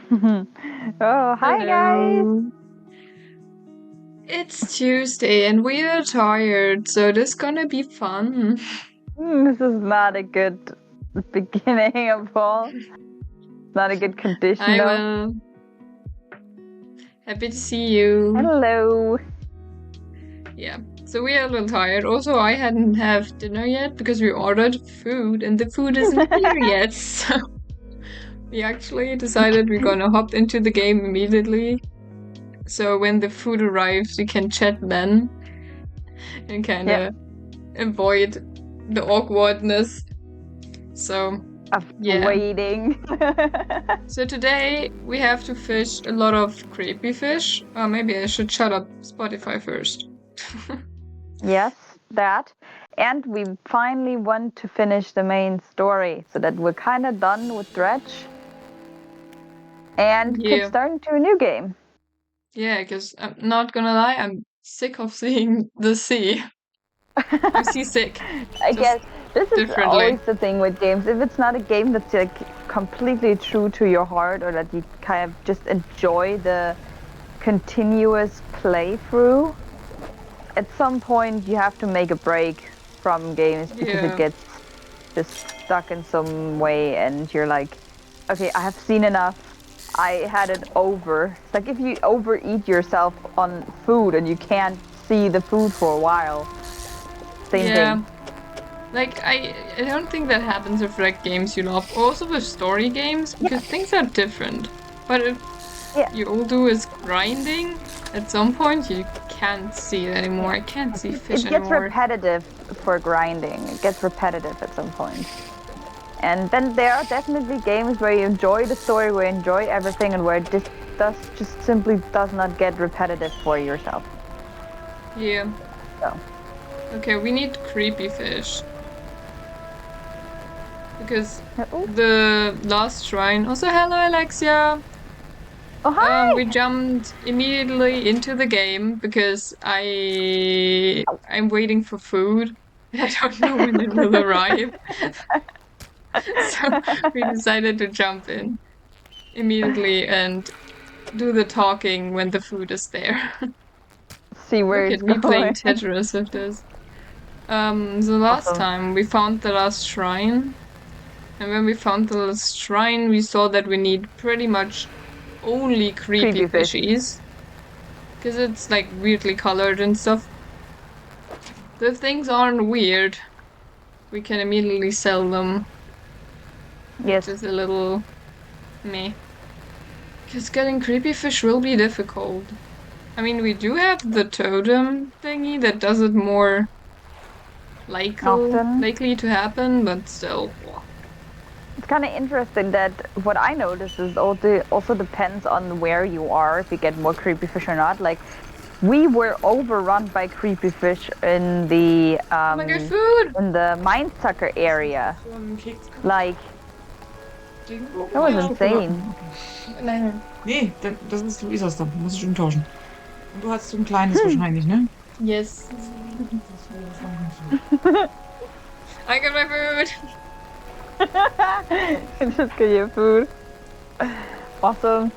Oh, hi guys. Hello. It's Tuesday and we are tired, so this is gonna be fun. This is not a good beginning of all. Not a good condition I though. will. Happy to see you. Hello. Yeah, so we are a little tired. Also, I hadn't have dinner yet because we ordered food and the food isn't here yet. So we actually decided we're gonna hop into the game immediately. So when the food arrives, we can chat then and kind of avoid the awkwardness. So Of yeah. waiting. So today we have to fish a lot of creepy fish. Maybe I should shut up Spotify first. Yes, that. And we finally want to finish the main story so that we're kind of done with Dredge and Yeah. kickstarting to a new game. Yeah, because I'm not gonna lie, I'm sick of seeing the sea. I'm seasick. I Just guess this is differently. always the thing with games. If it's not a game that's like completely true to your heart, or that you kind of just enjoy the continuous playthrough, at some point you have to make a break from games because it Yeah. gets just stuck in some way, and you're like, okay, I have seen enough. I had it over. It's like if you overeat yourself on food and you can't see the food for a while. Same thing. Yeah. Like I don't think that happens with like games you love. Also with story games, because Yes. things are different. But if Yeah. you all do is grinding, at some point you can't see it anymore. I can't see fish It gets anymore. repetitive for grinding. It gets repetitive at some point. And then there are definitely games where you enjoy the story, where you enjoy everything, and where this just simply does not get repetitive for yourself. Yeah. So. Okay, we need creepy fish. Because Ooh. the last shrine. Also, hello, Alexia. Oh, hi! We jumped immediately into the game because I'm waiting for food. I don't know when it will arrive. So we decided to jump in immediately and do the talking when the food is there. See where Look it's at me playing going. Tetris with this. The last Awesome. time we found the last shrine, and when we found the last shrine, we saw that we need pretty much only creepy Creepy fish. fishies. Because it's like weirdly colored and stuff. So if things aren't weird, we can immediately sell them, which Yes. is a little meh. Because getting creepy fish will be difficult. I mean, we do have the totem thingy that does it more Often. likely to happen, but still. It's kind of interesting that what I notice is also depends on where you are, if you get more creepy fish or not. Like, we were overrun by creepy fish Oh my god, food! in the mine sucker area. Like, that was insane. Nein. Nee, das ist Luisas dann. Muss ich umtauschen. Und du hast so ein kleines wahrscheinlich, ne? Yes. I got my food! Just get your food. Awesome.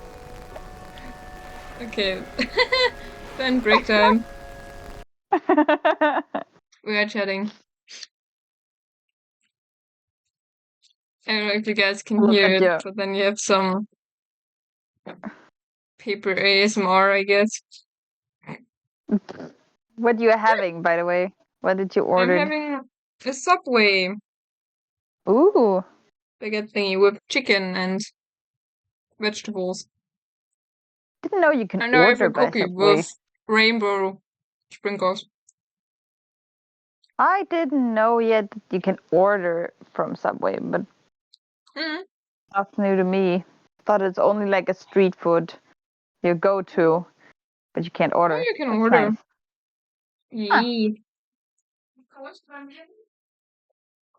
Okay. Then break time. We are chatting. I don't know if you guys can Look hear at it, you. but then you have some paper ASMR, I guess. What you having, by the way? What did you I'm order? having a Subway Ooh. baguette thingy with chicken and vegetables. Didn't know you can And I have order a by cookie Subway. with rainbow sprinkles. I didn't know yet that you can order from Subway, but Mm. that's new to me. Thought it's only like a street food you go to, but you can't Oh, order. you can That's order. nice. Huh. Yee.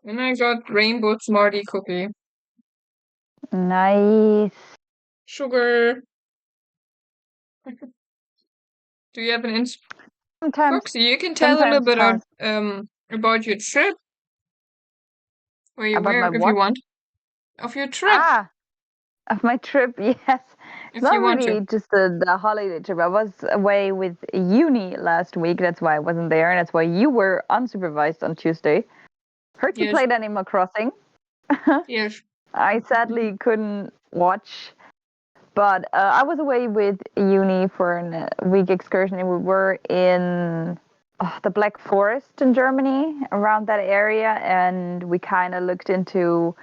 And I got rainbow Smartie cookie. Nice. Sugar. Do you have an Sometimes, Foxy, you can tell a little sometimes bit has about your trip, where you about my were, if you what? want, of your trip. Ah, Of my trip, yes. It's if you not want to. really just the holiday trip. I was away with uni last week. That's why I wasn't there, and that's why you were unsupervised on Tuesday. Heard you Yes, played Animal Crossing. yes. I sadly couldn't watch, but I was away with uni for a week excursion, and we were in the Black Forest in Germany, around that area, and we kind of looked into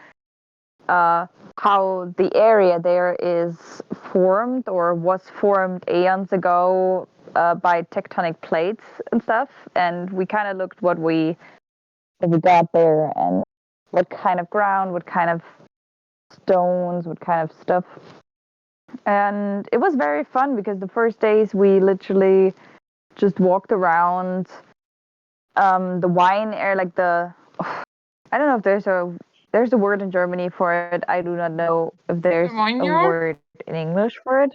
uh, how the area there is formed or was formed eons ago by tectonic plates and stuff. And we kind of looked what we got there and what kind of ground, what kind of stones, what kind of stuff. And it was very fun because the first days we literally just walked around the wine area, like the I don't know if there's a word in Germany for it. I do not know if A there's a vineyard? word in English for it.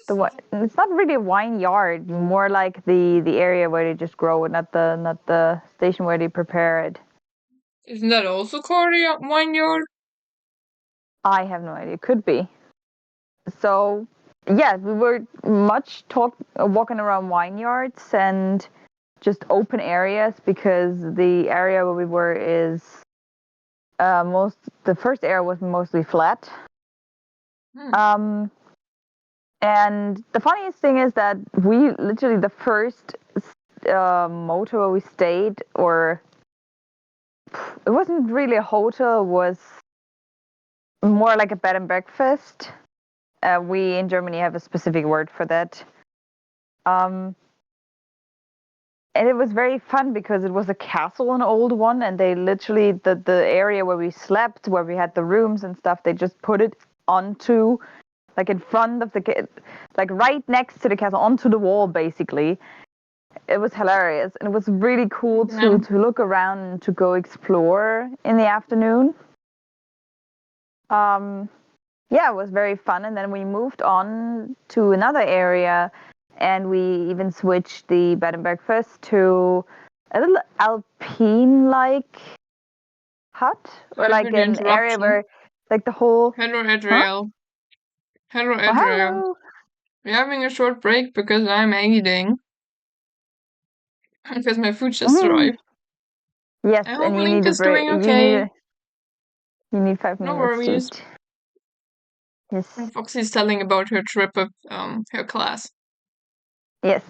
It's not really a wine yard, more like the area where they just grow it, not the station where they prepare it. Isn't that also called a vineyard? I have no idea. Could be. So yeah, we were much walking around vineyards and just open areas because the area where we were is the first area was mostly flat. Hmm. Um, And the funniest thing is that we literally the first motel where we stayed, or it wasn't really a hotel, it was more like a bed and breakfast. We in Germany have a specific word for that. Um, and it was very fun because it was a castle, an old one, and they literally the area where we slept, where we had the rooms and stuff, they just put it onto like in front of like right next to the castle, onto the wall basically. It was hilarious, and it was really cool Yeah. to look around and to go explore in the afternoon. Um, yeah, it was very fun, and then we moved on to another area, and we even switched the bed and breakfast to a little alpine-like hut, or Sorry like for the an area interruption. where, like the whole, Hello, huh? Adriel. Hello, Oh, Adriel. hello. We're having a short break because I'm eating. Because my food just Mhm. arrived. Yes, I hope and you Link need a is break. doing okay. You need five No minutes to worries. eat. Yes. And Foxy's telling about her trip of her class. Yes.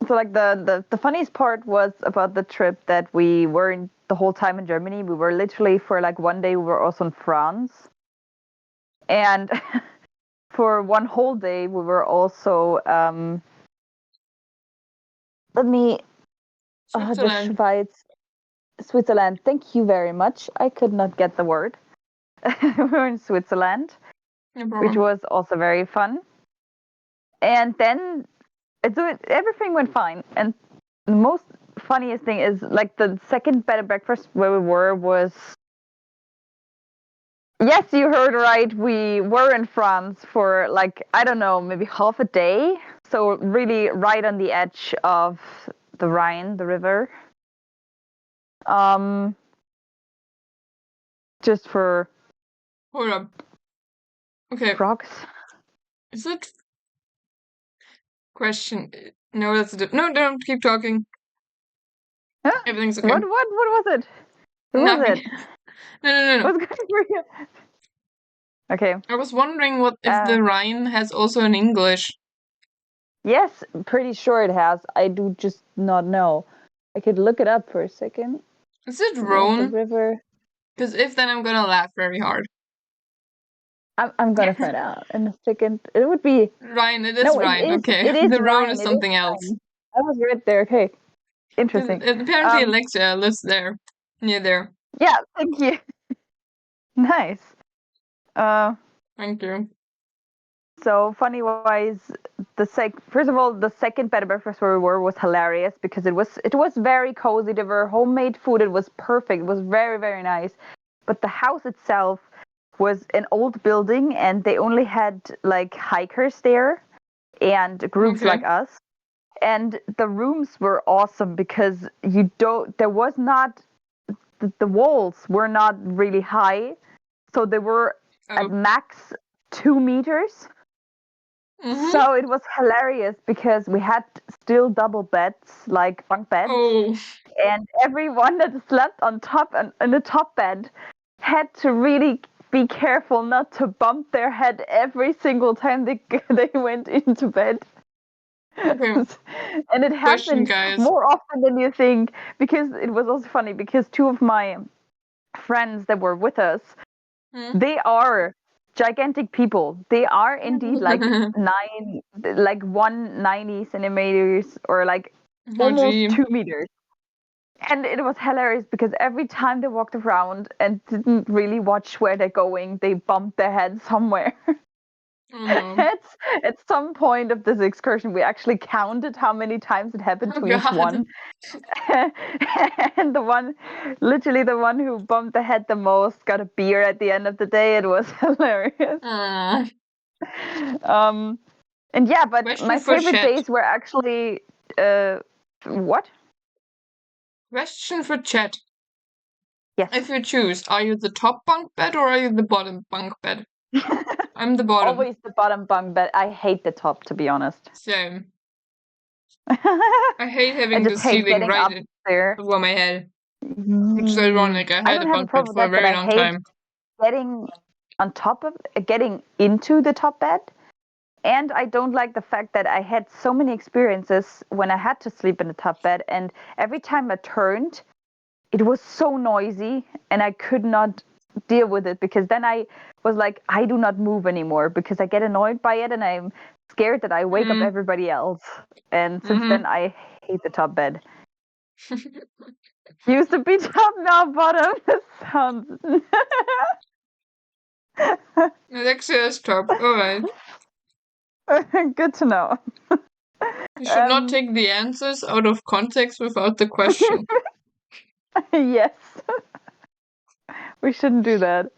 So like the funniest part was about the trip that we were in the whole time in Germany. We were literally for like one day we were also in France. And for one whole day we were also let me the Switzerland. Schweiz Switzerland. Thank you very much. I could not get the word. We were in Switzerland, No which problem. was also very fun. And then everything went fine. And the most funniest thing is like the second bed and breakfast where we were was yes, you heard right. We were in France for like I don't know, maybe half a day. So really right on the edge of the Rhine, the river. Um just for Hold up. Okay. frogs. Is it question? No, that's a no. Don't keep talking. Huh? Everything's okay. What was it? Who was Nothing. it? No, no, no, no. What's good for you? Okay. I was wondering what if Uh the Rhine has also an English. yes, pretty sure it has. I do just not know. I could look it up for a second. Is it What the Rhone? river? Because if then I'm gonna laugh very hard. I'm gonna find out in a second. It would be Rhine, it is no, Rhine. Okay, it is the Rhone is Rhine. It is something else. Rhine. I was right there. Okay, Because interesting. apparently Um, Alexia lives there, near there. yeah, thank you. Nice. Uh, Thank you. so funny wise, first of all, the second bed and breakfast where we were was hilarious because it was very cozy. There were homemade food. It was perfect. It was very very nice. But the house itself was an old building, and they only had like hikers there and groups Okay. like us. And the rooms were awesome because there was not the walls were not really high, so they were at max 2 meters. Mhm. So it was hilarious because we had still double beds, like bunk beds, Oh, and everyone that slept on top and in the top bed had to really be careful not to bump their head every single time they went into bed. okay. And it Question, happened guys. more often than you think, because it was also funny because two of my friends that were with us, Hmm? they are gigantic people. They are indeed like 190 centimeters or like Oh, almost gee. 2 meters. And it was hilarious because every time they walked around and didn't really watch where they're going, they bumped their head somewhere. Oh, no. At some point of this excursion, we actually counted how many times it happened Oh, to each God. one. And literally the one who bumped the head the most got a beer at the end of the day. It was hilarious. Aw. And yeah, but Question my for favorite chat. days were actually what? Question for chat. Yes. If you choose, are you the top bunk bed or are you the bottom bunk bed? I'm the bottom. Always the bottom bunk bed. I hate the top, to be honest. Same. I hate I having the just hate ceiling getting right up there. over my head. Which is ironic. I I had a don't have a bunk bed problem with for a that, but very I long hate time. getting on top of getting into the top bed. And I don't like the fact that I had so many experiences when I had to sleep in the top bed, and every time I turned, it was so noisy, and I could not deal with it because then I was like, I do not move anymore because I get annoyed by it, and I'm scared that I wake up Mm. everybody else. And since Mhm. then, I hate the top bed. Used to be top, now bottom. This sounds. Alexia's top. Alright. Good to know. You should not take the answers out of context without the question. Yes, we shouldn't do that.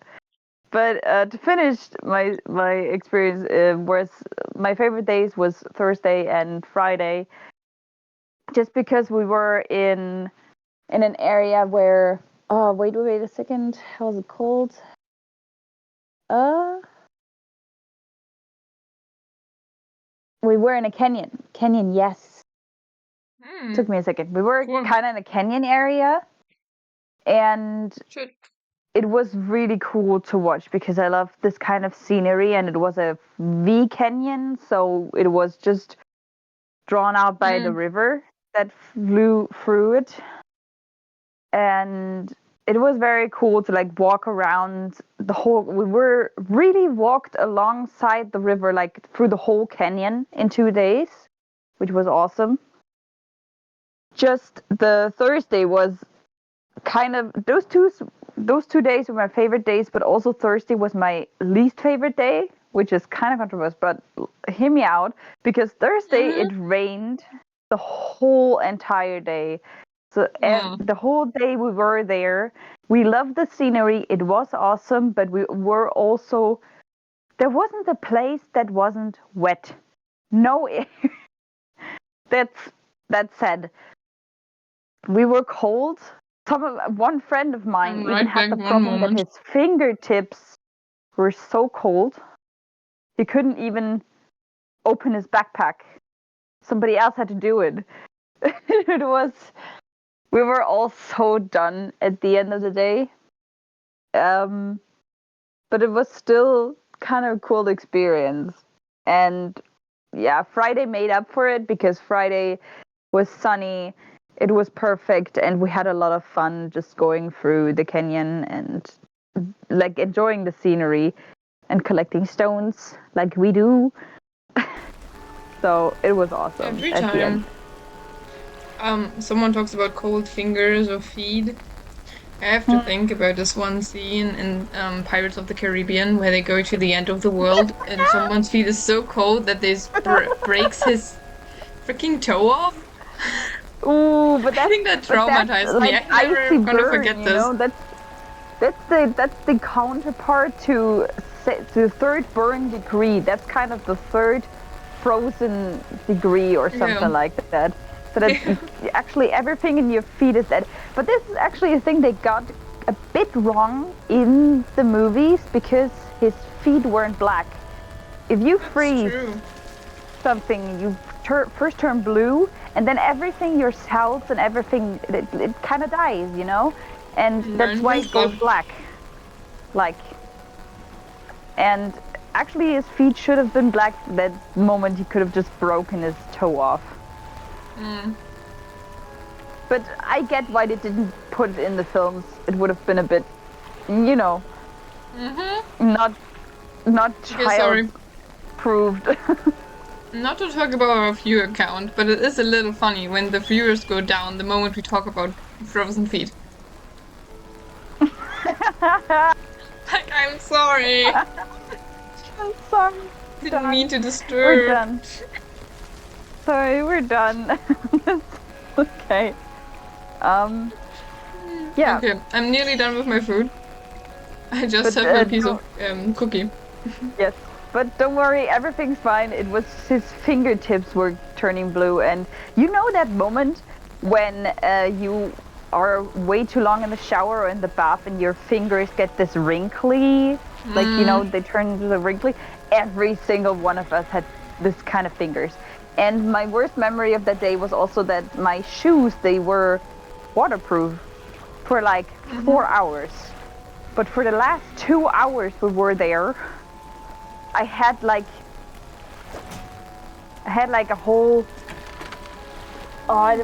But to finish my experience, was my favorite days was Thursday and Friday, just because we were in an area where wait a second, how's it called? Uh, we were in a canyon. Canyon, yes. Took me a second. We were Cool. kind of in a canyon area, and Shit. it was really cool to watch because I love this kind of scenery, and it was a V canyon, so it was just drawn out by the river that flew through it. And it was very cool to like walk around the whole, we were really walked alongside the river, like through the whole canyon in 2 days, which was awesome. Just the Thursday was kind of those 2 days were my favorite days, but also Thursday was my least favorite day, which is kind of controversial, but hear me out, because Thursday it rained the whole entire day. So the whole day we were there. We loved the scenery. It was awesome, but we were also, there wasn't a place that wasn't wet. No, that said, we were cold. One friend of mine I'm even right had back the one problem that moment. his fingertips were so cold he couldn't even open his backpack. Somebody else had to do it. It was, we were all so done at the end of the day. But it was still kind of a cool experience. And yeah, Friday made up for it because Friday was sunny. It was perfect, and we had a lot of fun just going through the canyon and like enjoying the scenery and collecting stones like we do. So it was awesome Every at the end. time someone talks about cold fingers or feet, I have to think about this one scene in Pirates of the Caribbean where they go to the end of the world and someone's feet is so cold that they breaks his freaking toe off. Ooh, but I think that that's traumatized me. like I'm never icy gonna burn, forget you this. know. That's the counterpart to the third burn degree. That's kind of the third frozen degree or something like that. So that actually everything in your feet is dead. But this is actually a thing they got a bit wrong in the movies, because his feet weren't black. If you That's freeze true. something, you first turn blue, and then everything, your cells and everything, it kind of dies, you know? And that's Mine why was it goes black. Like, and actually his feet should have been black that moment. He could have just broken his toe off. But I get why they didn't put it in the films. It would have been a bit, you know, not sorry. child proved. Not to talk about our viewer count, but it is a little funny when the viewers go down the moment we talk about frozen feet. Like, I'm sorry. I'm sorry. Didn't mean to disturb. We're done. Sorry, we're done. Okay. Yeah. Okay, I'm nearly done with my food. I just But, have my piece of cookie. Yes, but don't worry, everything's fine. It was his fingertips were turning blue, and you know that moment when you are way too long in the shower or in the bath and your fingers get this wrinkly, like, you know, they turn into the wrinkly. Every single one of us had this kind of fingers. And my worst memory of that day was also that my shoes, they were waterproof for like 4 hours. But for the last 2 hours we were there, I had like a whole, it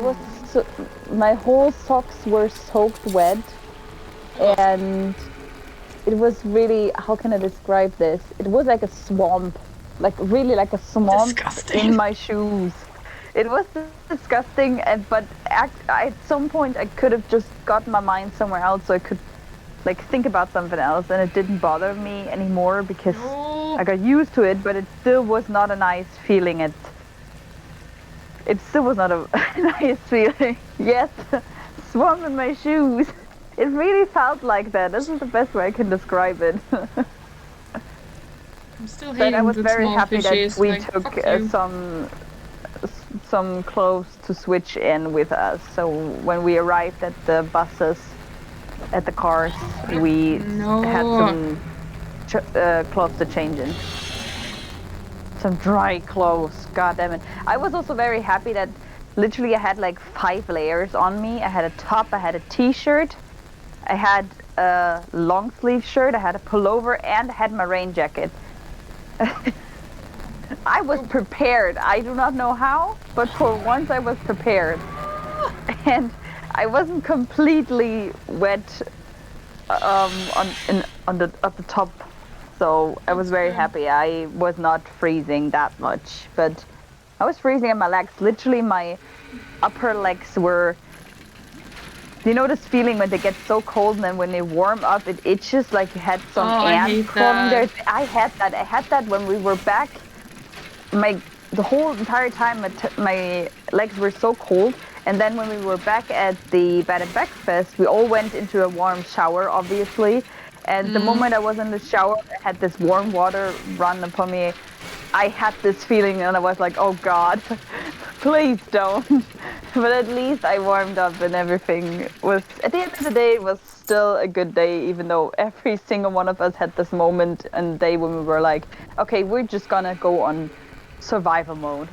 was so, my whole socks were soaked wet, and it was really, how can I describe this? It was like a swamp, like really like a swamp. Disgusting. In my shoes. It was disgusting, but at some point I could have just got my mind somewhere else so I could like think about something else, and it didn't bother me anymore because I got used to it, but it still was not a nice feeling. It still was not a nice feeling. Yes, swamp in my shoes. It really felt like that. This is the best way I can describe it. I'm still But hating I was the very small happy that fishes, we like, took fuck you. some clothes to switch in with us. So when we arrived at the buses, at the cars, we had some clothes to change in. Some dry clothes, god damn it. I was also very happy that literally I had like 5 layers on me. I had a top, I had a t-shirt, I had a long sleeve shirt, I had a pullover, and I had my rain jacket. I was prepared. I do not know how, but for once I was prepared. And I wasn't completely wet at the top, so I was very happy. I was not freezing that much, but I was freezing in my legs. Literally, my upper legs were. You know this feeling when they get so cold and then when they warm up, it itches like you had some ants crawling there. I had that. I had that when we were back. The whole entire time, my legs were so cold. And then when we were back at the Bed and Breakfast, we all went into a warm shower, obviously. And the moment I was in the shower, I had this warm water run upon me. I had this feeling, and I was like, "Oh God, please don't." But at least I warmed up, and everything was. At the end of the day, it was still a good day, even though every single one of us had this moment and day when we were like, "Okay, we're just gonna go on survival mode."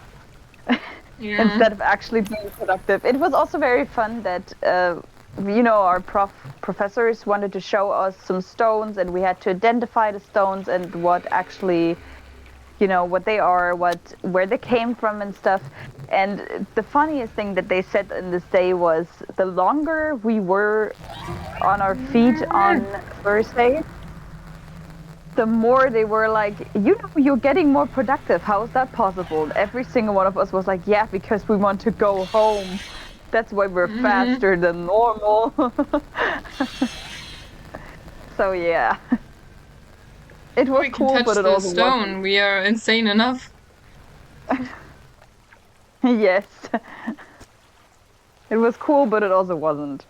Instead of actually being productive. It was also very fun that, our professors wanted to show us some stones, and we had to identify the stones and what actually, what they are, where they came from and stuff. And the funniest thing that they said in this day was the longer we were on our feet on Thursday, the more they were like, you're getting more productive. How is that possible? Every single one of us was like, yeah, because we want to go home. That's why we're faster than normal. So yeah. It was cool, but it also wasn't. We are insane enough. Yes. It was cool, but it also wasn't.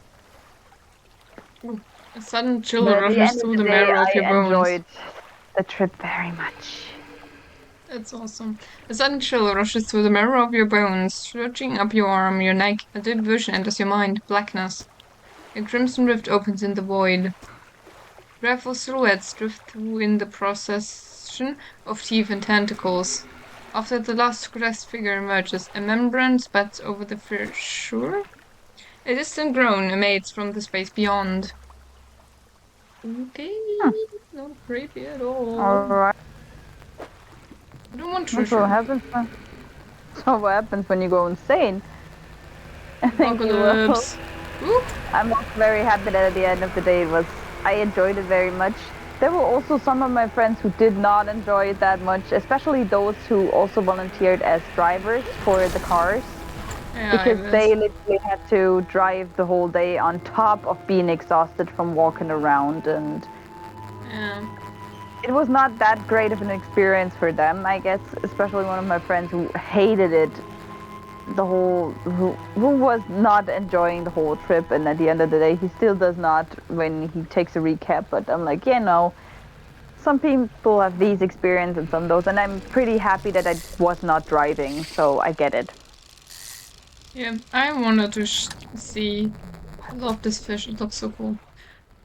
A sudden chill But at the rushes end of through the the day, marrow of I your bones. enjoyed the trip very much. That's awesome. A sudden chill rushes through the marrow of your bones, stretching up your arm, your neck. A dim vision enters your mind. Blackness. A crimson rift opens in the void. Grapple silhouettes drift through in the procession of teeth and tentacles. After the last grass figure emerges, a membrane spreads over the fissure. A distant groan emanates from the space beyond. Okay, not creepy at all. Alright. I don't want That's treasure. what happens when... So what happens when you go insane? I think you will. Apocalypse. Oop. I'm also very happy that at the end of the day I enjoyed it very much. There were also some of my friends who did not enjoy it that much, especially those who also volunteered as drivers for the cars. Yeah, Because they literally had to drive the whole day on top of being exhausted from walking around, and yeah. it was not that great of an experience for them, I guess, especially one of my friends who hated it who was not enjoying the whole trip, and at the end of the day he still does not when he takes a recap. But I'm like, yeah, no, some people have these experiences and some those, and I'm pretty happy that I was not driving, so I get it. Yeah, I wanted to see. I love this fish, it looks so cool.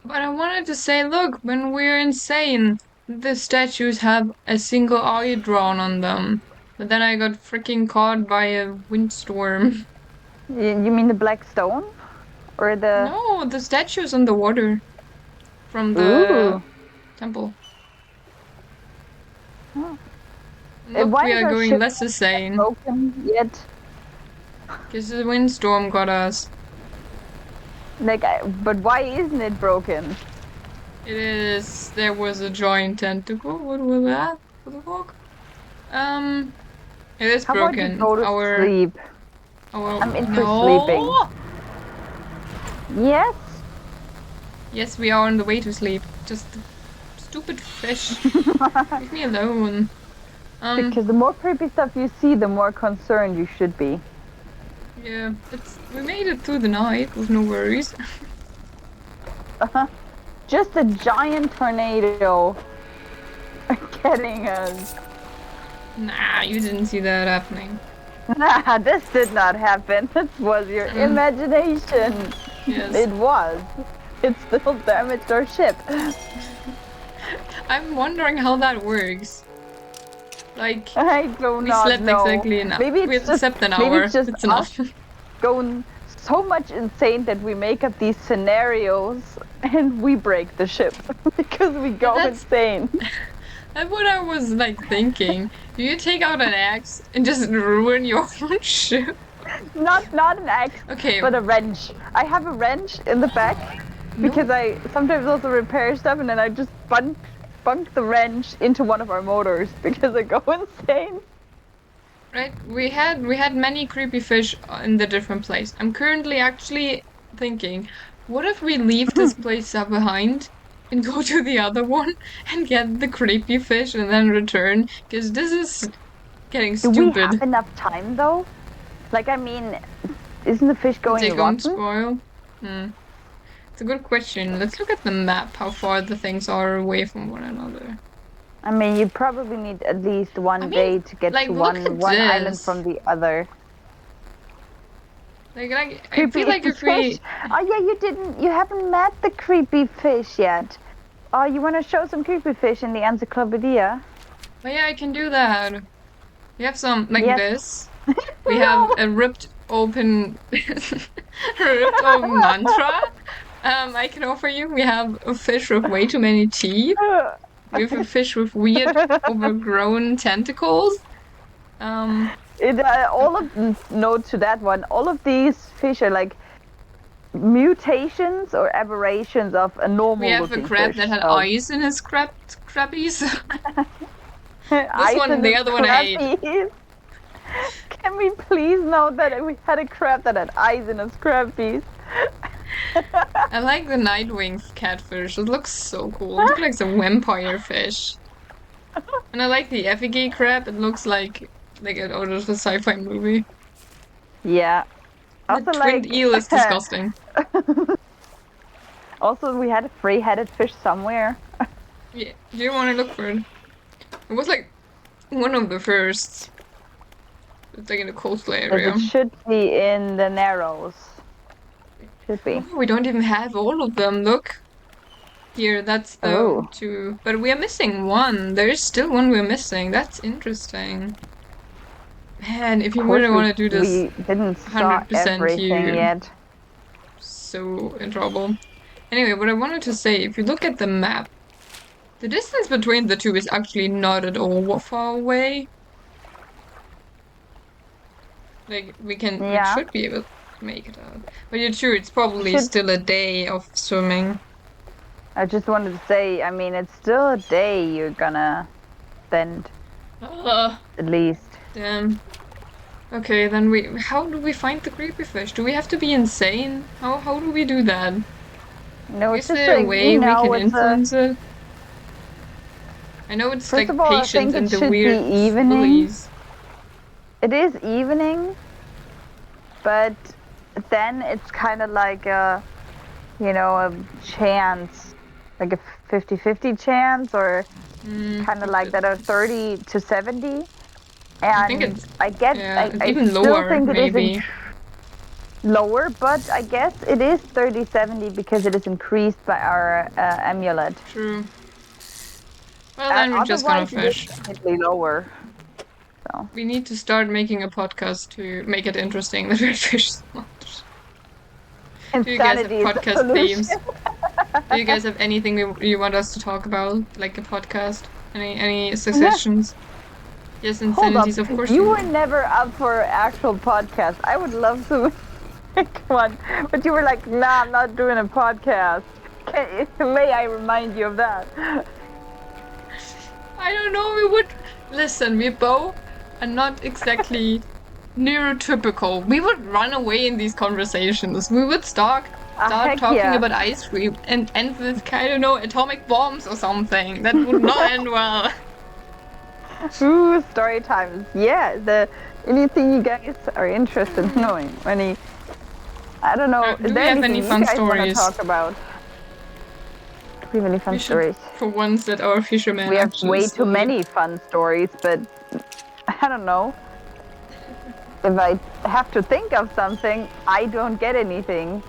But I wanted to say, look, when we're insane, the statues have a single eye drawn on them. But then I got freaking caught by a windstorm. You mean the black stone? Or the... No, the statues on the water from the Ooh. temple. Oh. Look, Why we is are our going ship less insane. broken yet? Because the windstorm got us. Like, but why isn't it broken? It is. There was a giant tentacle. What was that? What the fuck? It is How about you broken. go to sleep? I'm in for sleeping. Yes. Yes, we are on the way to sleep. Just stupid fish. Leave me alone. Because the more creepy stuff you see, the more concerned you should be. Yeah, we made it through the night with no worries. Just a giant tornado getting us. Nah, you didn't see that happening. Nah, this did not happen. This was your imagination. Yes. It was. It still damaged our ship. I'm wondering how that works. Like, I do we not slept know. exactly enough. Maybe We it's just, slept an maybe hour. it's just It's enough. Going so much insane that we make up these scenarios and we break the ship because we go insane. That's what I was like thinking. Do you take out an axe and just ruin your own ship? Not an axe, Okay. but a wrench. I have a wrench in the back because I sometimes also repair stuff, and then I just bunk the wrench into one of our motors because I go insane. Right, we had many creepy fish in the different place. I'm currently actually thinking, what if we leave this place behind and go to the other one and get the creepy fish and then return? Because this is getting stupid. Do we have enough time though? Like, I mean, isn't the fish going rotten? Spoil? It's a good question. Let's look at the map, how far the things are away from one another. I mean, you probably need at least one day to get to one island from the other. Like I feel like if we... Oh yeah, you haven't met the creepy fish yet. Oh, you want to show some creepy fish in the encyclopedia? Oh yeah, I can do that. We have some, like this. We have a ripped open mantra. I can offer you. We have a fish with way too many teeth. We have a fish with weird, overgrown tentacles. Note to that one. All of these fish are like mutations or aberrations of a normal. We have a crab that had eyes in his crabbies. This one, the other one I ate. Can we please note that we had a crab that had eyes in its crabbies? I like the Nightwing catfish. It looks so cool. It looks like some vampire fish. And I like the effigy crab. It looks like out of a sci-fi movie. Yeah. The twin eel is disgusting. Also, we had a three-headed fish somewhere. Yeah. Do you want to look for it? It was like one of the first. It's like in the coastal area. It should be in the Narrows. Should be. Oh, we don't even have all of them, look. Here, that's the Oh. 2. But we are missing 1. There is still 1 we're missing. That's interesting. Man, if you Of course, really want to do this we didn't saw 100%, everything you yet. so in trouble. Anyway, what I wanted to say, if you look at the map, the distance between the 2 is actually not at all far away. Like, we Yeah. should be able to make it out. But you're true, it's probably Should- still a day of swimming. I just wanted to say, I mean, it's still a day you're gonna spend, at least. Damn. Okay, then how do we find the creepy fish? Do we have to be insane? How do we do that? No, Is it's just there a like, way you know, we can it's influence it? I know it's First like of all, I patience think it and the should be weird evening. bullies. It is evening, but then it's kind of like a, you know, a chance, like a 50-50 chance, or kind of like that, a 30 to 70. I think And it's I get, it's I even still lower, think it is maybe. lower, but I guess it is 30-70 because it is increased by our amulet. True. Well, then we're just gonna Otherwise, fish. it is definitely lower. So. We need to start making a podcast to make it interesting that we fish so much. Do you guys have Insanity is the podcast solution. themes? Do you guys have anything you want us to talk about, like a podcast? Any suggestions? Yes, Hold up, insanities, of course. you were never up for actual podcast. I would love to make one, but you were like, nah, I'm not doing a podcast. May I remind you of that? I don't know, we would... Listen, we both are not exactly neurotypical. We would run away in these conversations. We would start Heck talking yeah. about ice cream and end with, I don't know, atomic bombs or something. That would not end well. Ooh, story times. Yeah, anything you guys are interested in knowing. I don't know. Do Is we there have anything any you fun guys want to stories? talk about? Do we have any fun We should, stories? for once, let our fisherman We have actually way too sleep. many fun stories, but I don't know. If I have to think of something, I don't get anything.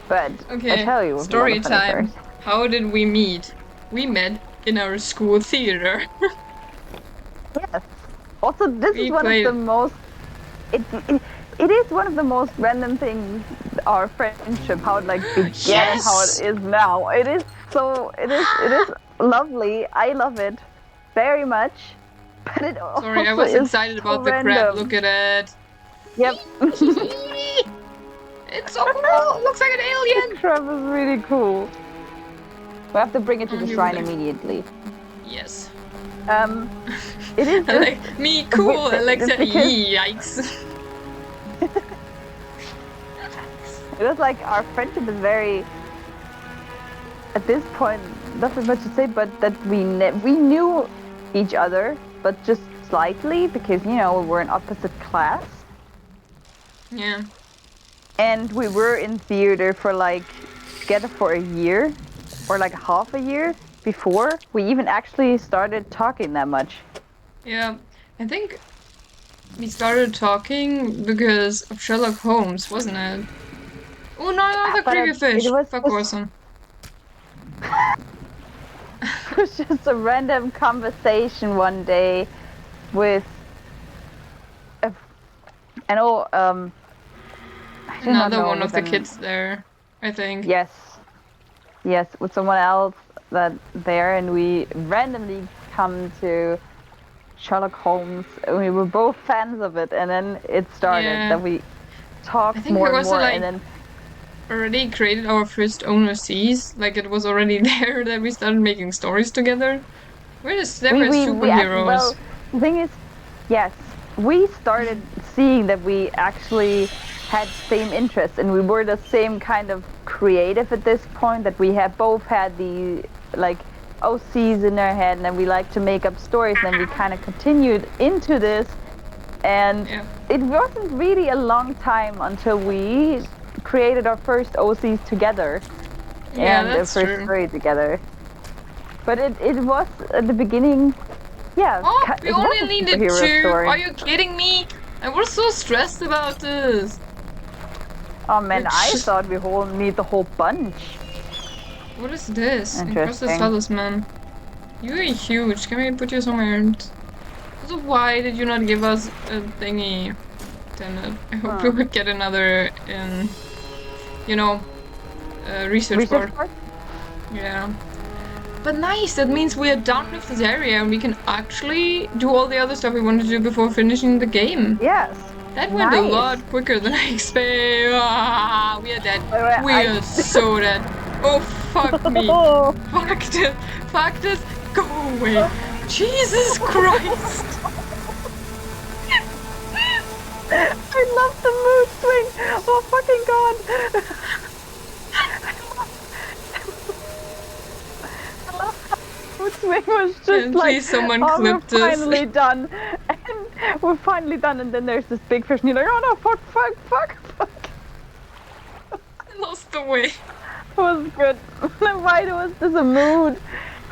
But Okay, I tell you, story it's a lot of funny time. stories. How did we meet? We met in our school theater. Yes. Also, this We is one played- of the most. It is one of the most random things. Our friendship, how it like began, Yes! how it is now. It is so. It is lovely. I love it very much. But it Sorry, I also was is excited so about the crab. random. Look at it. Yep. It's so cool. Looks like an alien. Crab is really cool. We have to bring it to the you shrine like- immediately. Yes. It is I just like me cool. Alexa. because- Yikes. It was like our friendship is very. At this point, nothing much to say, but that we knew each other, but just slightly because you know we were in opposite class, Yeah. and we were in theater for like together for a year, or like half a year before we even actually started talking that much. Yeah. I think we started talking because of Sherlock Holmes, wasn't it? Oh no, not the But creepy fish. it was Fuck just- awesome. It was just a random conversation one day with I know I do not Another know one of the with kids there, I think. yes with someone else that there, and we randomly come to Sherlock Holmes, and we were both fans of it, and then it started Yeah. that we talked I think more we and also, more, like, and then Already created our first overseas. Like it was already there that we started making stories together. We're just they were superheroes. well, the thing is, yes, we started seeing that we actually had same interests, and we were the same kind of creative at this point, that we had both had the like OCs in our head, and then we like to make up stories, and then we kind of continued into this, and Yeah. it wasn't really a long time until we created our first OCs together Yeah, and the that's first true. story together. But it was at the beginning, yeah. Oh, we it was only a needed superhero 2. story. Are you kidding me? I was so stressed about this. Oh man, I Which- thought we need the whole bunch. What is this? Encrusted Interesting. talisman. You're huge. Can we put you somewhere? So why did you not give us a thingy? Damn it. I hope we would get another in, you know, research bar. part? Yeah. But nice, that means we are done with this area and we can actually do all the other stuff we want to do before finishing the game. Yes. That went a Nice. lot quicker than I expected. Ah, we are dead. Wait, We are so dead. Oh, fuck me. Fuck this. Fuck this. Go away. Jesus Christ. I love the mood swing. Oh fucking god. Mood swing was just And like, please someone oh, clip we're this. finally done. And we're finally done, and then there's this big fish, and you're like, oh no, fuck. I lost the way. It was good. Why was this a mood?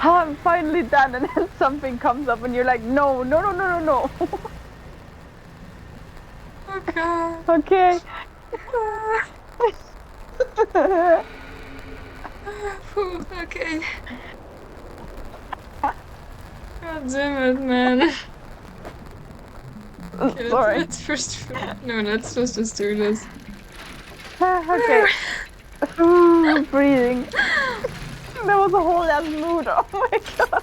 Oh, I'm finally done, and then something comes up, and you're like, no. Oh god. Okay. Phew, okay. God damn it, man. Okay, Sorry. let's first. No, let's just do this. Okay. Ooh, breathing. That was a whole ass mood. Oh my god.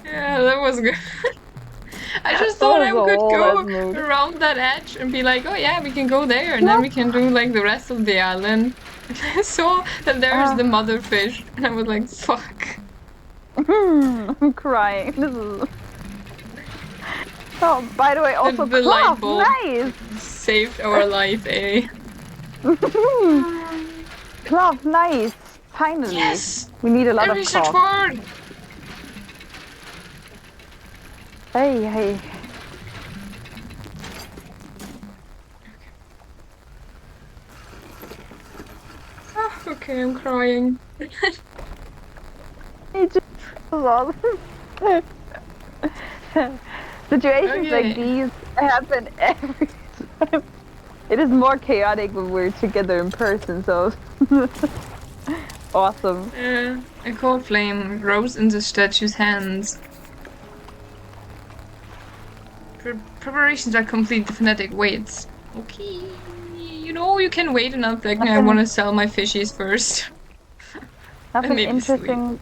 Yeah, that was good. I just That thought was I a could whole go ass mood. around that edge and be like, oh yeah, we can go there, and then we can do like the rest of the island. And I saw that there's the mother fish, and I was like, fuck. I'm crying. This is... Oh, by the way, also the light cloth, bulb nice. saved our life, eh? Cloth, nice. Finally. Yes! We need a lot A of research cloth. board! Hey. Oh, okay, I'm crying. It just was awesome. Situations Okay. like these happen every time. It is more chaotic when we're together in person, so awesome. A cold flame grows in the statue's hands. Preparations are complete. The fanatic waits. Okay. You know, you can wait another second. I want to sell my fishies first. Nothing maybe interesting.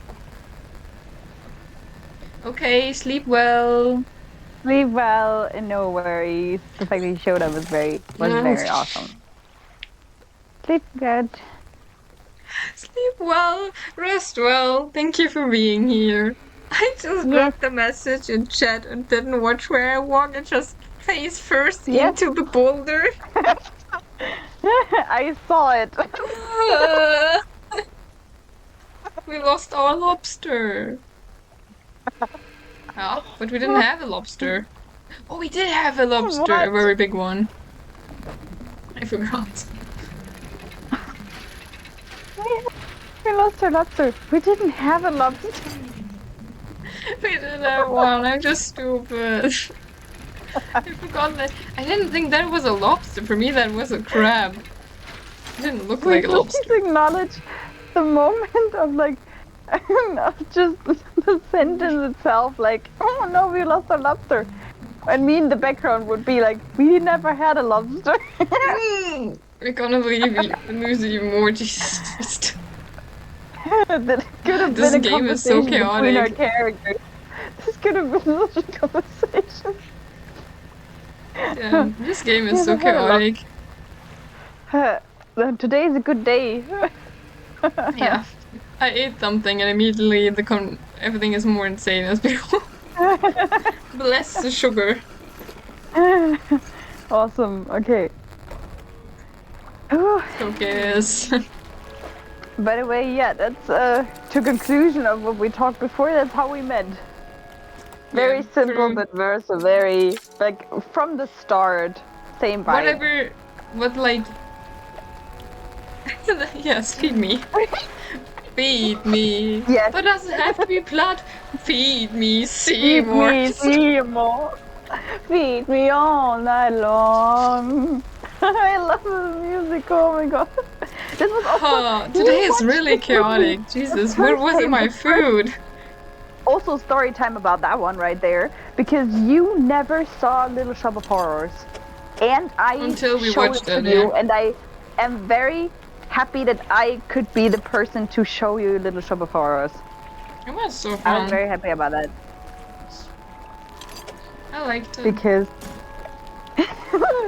Okay, sleep well. Sleep well and no worries. The fact that you showed up was very awesome. Sleep good. Sleep well. Rest well. Thank you for being here. I just grabbed the message in chat and didn't watch where I walked. I just face first into the boulder. I saw it. We lost our lobster. Oh, but we didn't have a lobster. Oh, we did have a lobster, a very big one. I forgot. We lost our lobster. We didn't have a lobster. We didn't have one. I'm just stupid. I forgot that. I didn't think that was a lobster. For me, that was a crab. It didn't look like a lobster. Please acknowledge the moment of like, of just the sentence itself. Like, oh no, we lost our lobster. And me in the background would be like, we never had a lobster. We're gonna lose the emojis. That could have This been a game is so conversation between our chaotic. characters. This could have been such a conversation. Yeah, this game is so chaotic. Today is a good day. Yeah, I ate something and immediately everything is more insane as before. Bless the sugar. Awesome. Okay. Okay, yes. By the way, yeah, that's to conclusion of what we talked before. That's how we met. Very simple, but very like from the start, same vibe. Whatever, what like? Yes, feed me. Feed me. Yes. But does it have to be blood? Feed me, Seymour. Feed me, Seymour. Feed me all night long. I love the music. Oh my god. This was also Oh, today is really chaotic. Jesus, where was my food? Also, story time about that one right there, because you never saw Little Shop of Horrors, and I Until we showed watched it to it, you, yeah. and I am very happy that I could be the person to show you Little Shop of Horrors. It was so I was fun. very happy about that I liked it. because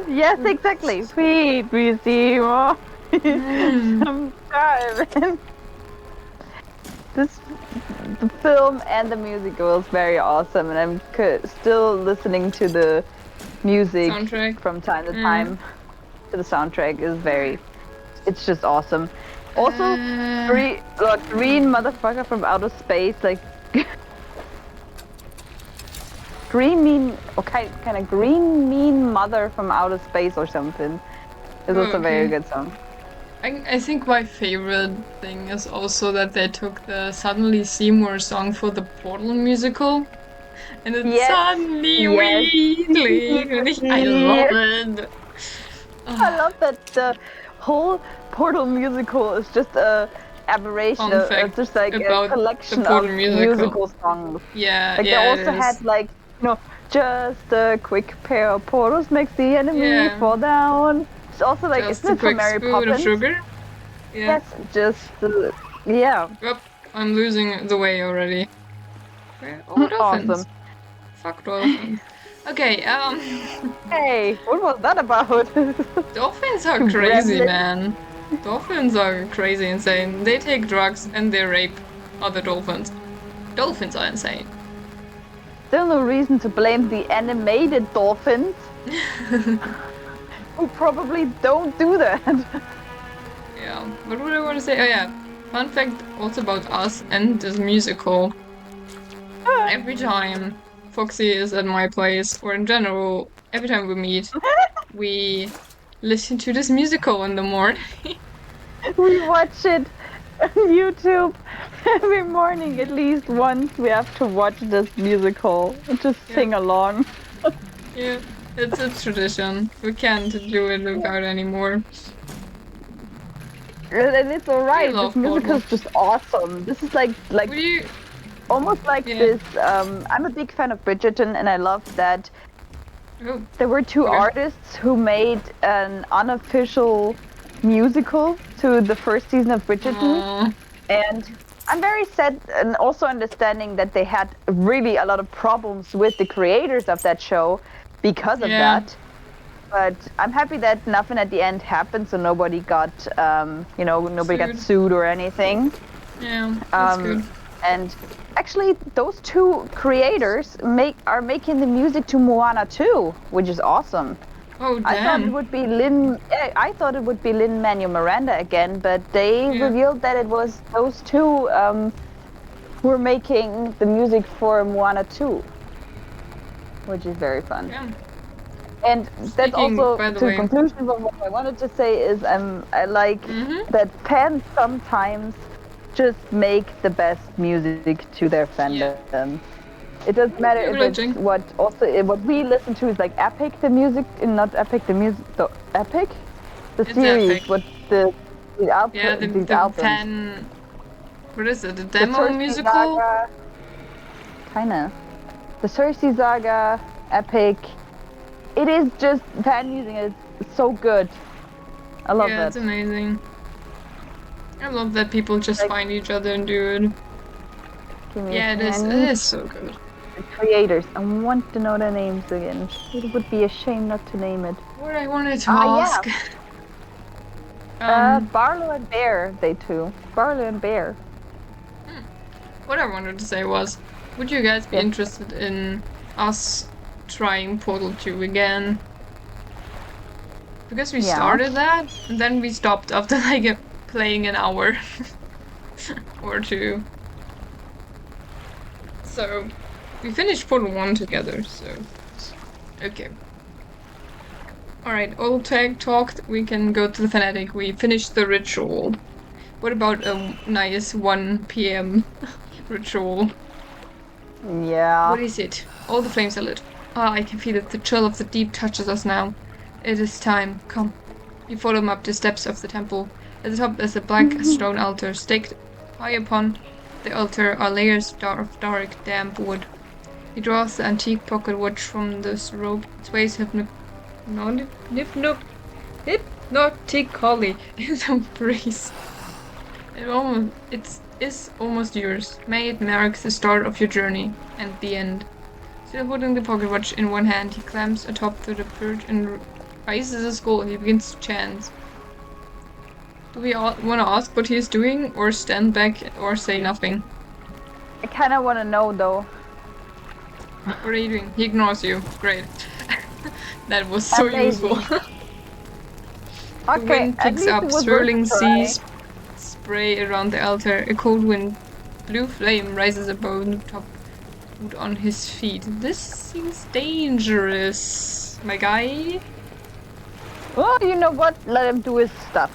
yes, exactly. Sweet, we see more sometime. The film and the music was very awesome, and I'm still listening to the music Soundtrack. from time to time. To the soundtrack is very, it's just awesome. Also, green motherfucker from outer space, like green mean, okay, kind of green mean mother from outer space or something. It's also a very good song. I think my favorite thing is also that they took the Suddenly Seymour song for the Portal musical. And it's Suddenly Weedly. I love it. I love that the whole Portal musical is just a aberration. It's just like a collection of musical songs. Yeah, like yeah, they also had like, you know, just a quick pair of portals makes the enemy fall down. It's also like, just isn't it from Mary Poppins? Of sugar. Yeah. Yes, just yeah. Yep, I'm losing the way already. Oh, dolphins. Awesome. Fuck dolphins. Okay, Hey, what was that about? Dolphins are crazy, man. Dolphins are crazy insane. They take drugs and they rape other dolphins. Dolphins are insane. Still no reason to blame the animated dolphins. Who probably don't do that. Yeah, what would I want to say? Oh yeah, fun fact also about us and this musical. Every time Foxy is at my place, or in general, every time we meet, we listen to this musical in the morning. We watch it on YouTube every morning at least once. We have to watch this musical and just sing along. Yeah, it's a tradition. We can't do it without anymore. And it's alright. This musical is just awesome. This is like almost like this. I'm a big fan of Bridgerton, and I love that there were two artists who made an unofficial musical to the first season of Bridgerton. And I'm very sad and also understanding that they had really a lot of problems with the creators of that show because of that. But I'm happy that nothing at the end happened, so nobody got, nobody got sued or anything. Yeah, that's good. And actually, those two creators are making the music to Moana 2, which is awesome. Oh, damn. I thought it would be Lin-Manuel Miranda again, but they revealed that it was those two who were making the music for Moana 2, which is very fun. Yeah. And that's also the conclusion of what I wanted to say is I like that fans sometimes just make the best music to their fandom. It doesn't matter if it's what we listen to is like Epic the music, not Epic the music, the Epic, the series, Epic. What the album, the albums. What is it? The demo musical? Kinda. The Cersei Saga, Epic. It is just fan music. It's so good. I love that. Yeah, it's amazing. I love that people just find each other and do it. Yeah, it is so good. The creators. I want to know their names again. It would be a shame not to name it. What I wanted to ask. Barlow and Bear, they two. Barlow and Bear. What I wanted to say was, would you guys be interested in us trying Portal 2 again? Because we started that, and then we stopped after like playing an hour or two. So we finished Portal 1 together, so okay. Alright, all tag talked, we can go to the Fanatic. We finished the ritual. What about a nice 1 PM ritual? Yeah. What is it? All the flames are lit. Ah, I can feel it. The chill of the deep touches us now. It is time. Come. You follow him up the steps of the temple. At the top is a black stone altar. Staked high upon the altar are layers of dark, damp wood. He draws the antique pocket watch from this rope. It sways hypnotically in the breeze. It is almost yours. May it mark the start of your journey and the end. Still holding the pocket watch in one hand, he climbs atop to the perch and raises his skull. He begins to chant. Do we all want to ask what he's doing, or stand back, or say nothing? I kind of want to know though. What are you doing? He ignores you. Great. That was so Amazing. useful. The Okay, wind at picks least up, it was swirling worth a try. seas spray around the altar. A cold wind, blue flame rises above the top on his feet. This seems dangerous, my guy. Well, you know what? Let him do his stuff.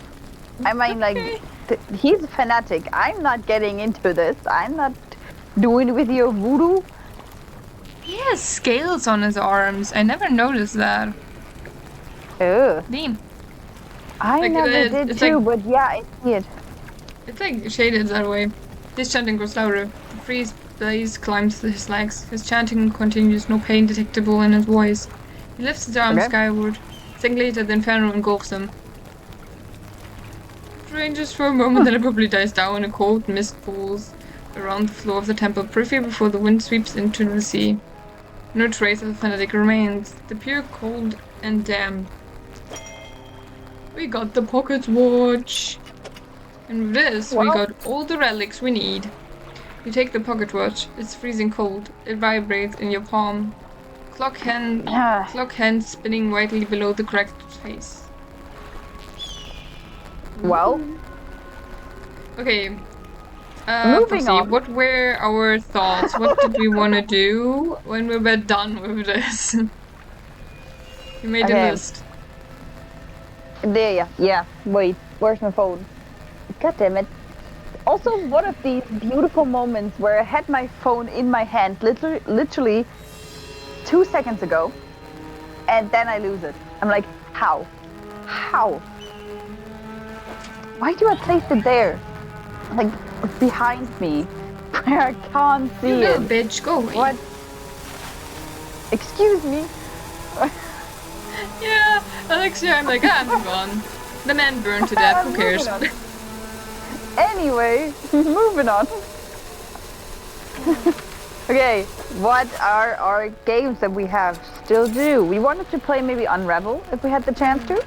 I mean, Okay. like, he's a fanatic. I'm not getting into this. I'm not doing it with your voodoo. He has scales on his arms. I never noticed that. Ugh. Neat. I Like, never it's did like- too, but yeah, I see it. It's like shaded that way. His chanting grows louder. The freeze blaze climbs his legs. His chanting continues, no pain detectable in his voice. He lifts his arms Okay. skyward. Second later, the inferno engulfs him. It ranges for a moment, then abruptly dies down. A cold mist falls around the floor of the temple, briefly before the wind sweeps into the sea. No trace of the fanatic remains. The pure cold and damp. We got the pocket watch. And with this, we Wow. got all the relics we need. You take the pocket watch. It's freezing cold. It vibrates in your palm. Clock hand spinning widely below the cracked face. Well, Okay. Moving Foxy, on. what were our thoughts? What did we want to do when we were done with this? You made Okay. a list. there, yeah. Wait, where's my phone? God damn it. Also, one of these beautiful moments where I had my phone in my hand literally 2 seconds ago, and then I lose it. I'm like, how? How? Why do I place it there? Like, behind me, where I can't see You little it. bitch, go away. What? Excuse me? Yeah, Alexia, I'm like, I'm gone. The man burned to death, who cares? Moving on. Anyway, moving on. Okay, what are our games that we have still do? We wanted to play maybe Unravel if we had the chance to.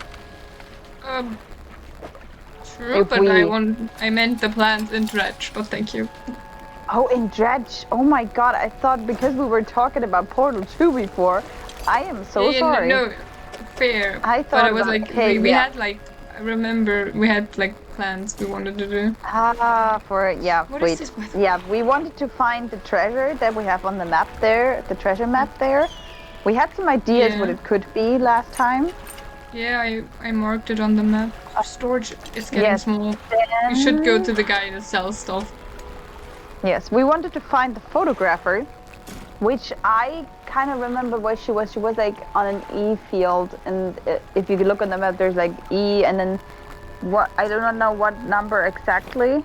True, If but we- I meant the plans in Dredge, but thank you. Oh, in Dredge. Oh my god, I thought because we were talking about Portal 2 before, I am so Yeah, sorry. No, fair. I But thought I was about- like, okay, we yeah. had like, I remember we had like plans we wanted to do. Yeah, What is wait. this with? Yeah, we wanted to find the treasure that we have on the map there, the treasure map there. We had some ideas Yeah. what it could be last time. Yeah, I marked it on the map. Storage is getting Yes. small. We should go to the guy that sells stuff. Yes, we wanted to find the photographer, which I kind of remember where she was. She was like on an E field, and if you look on the map, there's like E, and then what? I do not know what number exactly,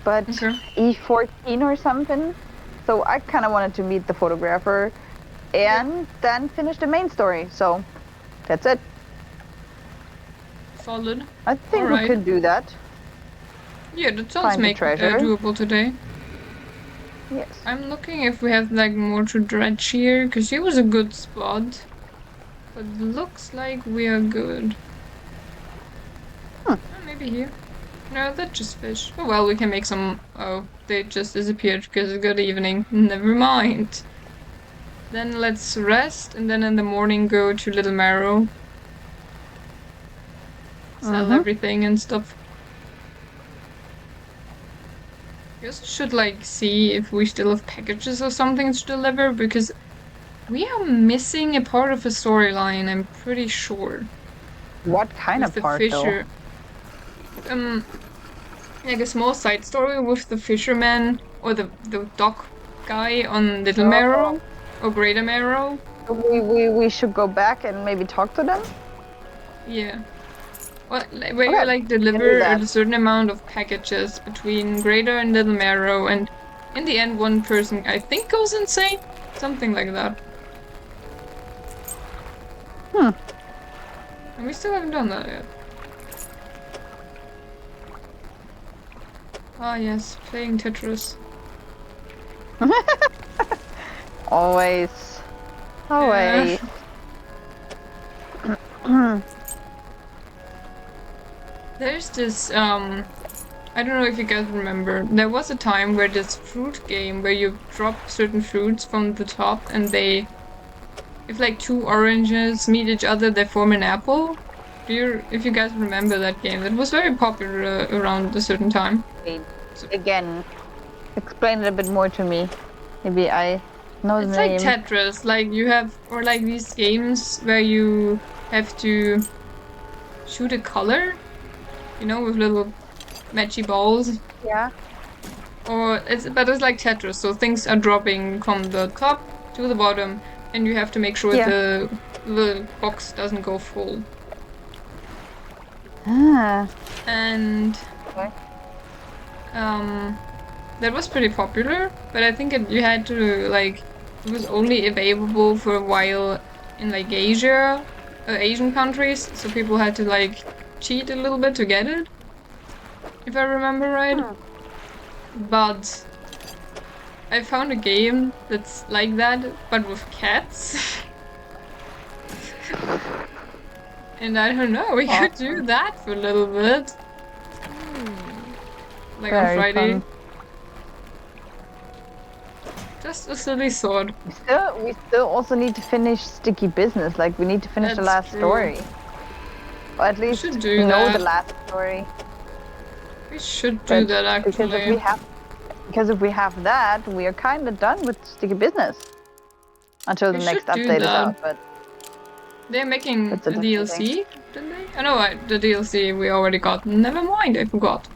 but Okay. E14 or something. So I kind of wanted to meet the photographer, and then finish the main story. So that's it. Solid. I think Alright. we could do that. Yeah, that sounds Find the treasure. doable today. Yes. I'm looking if we have like more to dredge here, because here was a good spot. But looks like we are good. Huh. Oh, maybe here. No, that's just fish. Oh well, we can make some. Oh, they just disappeared because it's good evening. Never mind. Then let's rest, and then in the morning go to Little Marrow. Sell everything and stuff. Just should like see if we still have packages or something to deliver, because we are missing a part of a storyline, I'm pretty sure. What kind With of the part fisher. Like a small side story with the fisherman or the dock guy on Little Oh. Marrow or Greater Marrow. though? We should go back and maybe talk to them. Yeah. Well, where you Okay, like do deliver that. a certain amount of packages between Greater and Little Marrow, and in the end, one person I think goes insane, something like that. And we still haven't done that yet. Ah, yes, playing Tetris. Always. Always. There's this, I don't know if you guys remember, there was a time where this fruit game where you drop certain fruits from the top and they, if like two oranges meet each other, they form an apple. If you guys remember that game, that was very popular around a certain time. Again, explain it a bit more to me. Maybe I know the It's like name. Tetris, like you have, or like these games where you have to shoot a color, you know, with little matchy balls. Yeah. But it's like Tetris, so things are dropping from the top to the bottom, and you have to make sure Yeah. the box doesn't go full. Ah. And Okay. that was pretty popular, but I think you had to like it was only available for a while in like Asia, Asian countries, so people had to like cheat a little bit to get it, if I remember right. But I found a game that's like that, but with cats. And I don't know, we could do that for a little bit. Like Very on Friday. fun. Just a silly sword. We still also need to finish Sticky Business. Like, we need to finish the That's last true. story. Or at least should do know that. the last story. We should do that actually. Because if we have that, we are kind of done with Sticky Business. Until the We next should do update is that. out, but They're making That's a a different DLC, didn't they? I know the DLC we already got. Never mind, I forgot.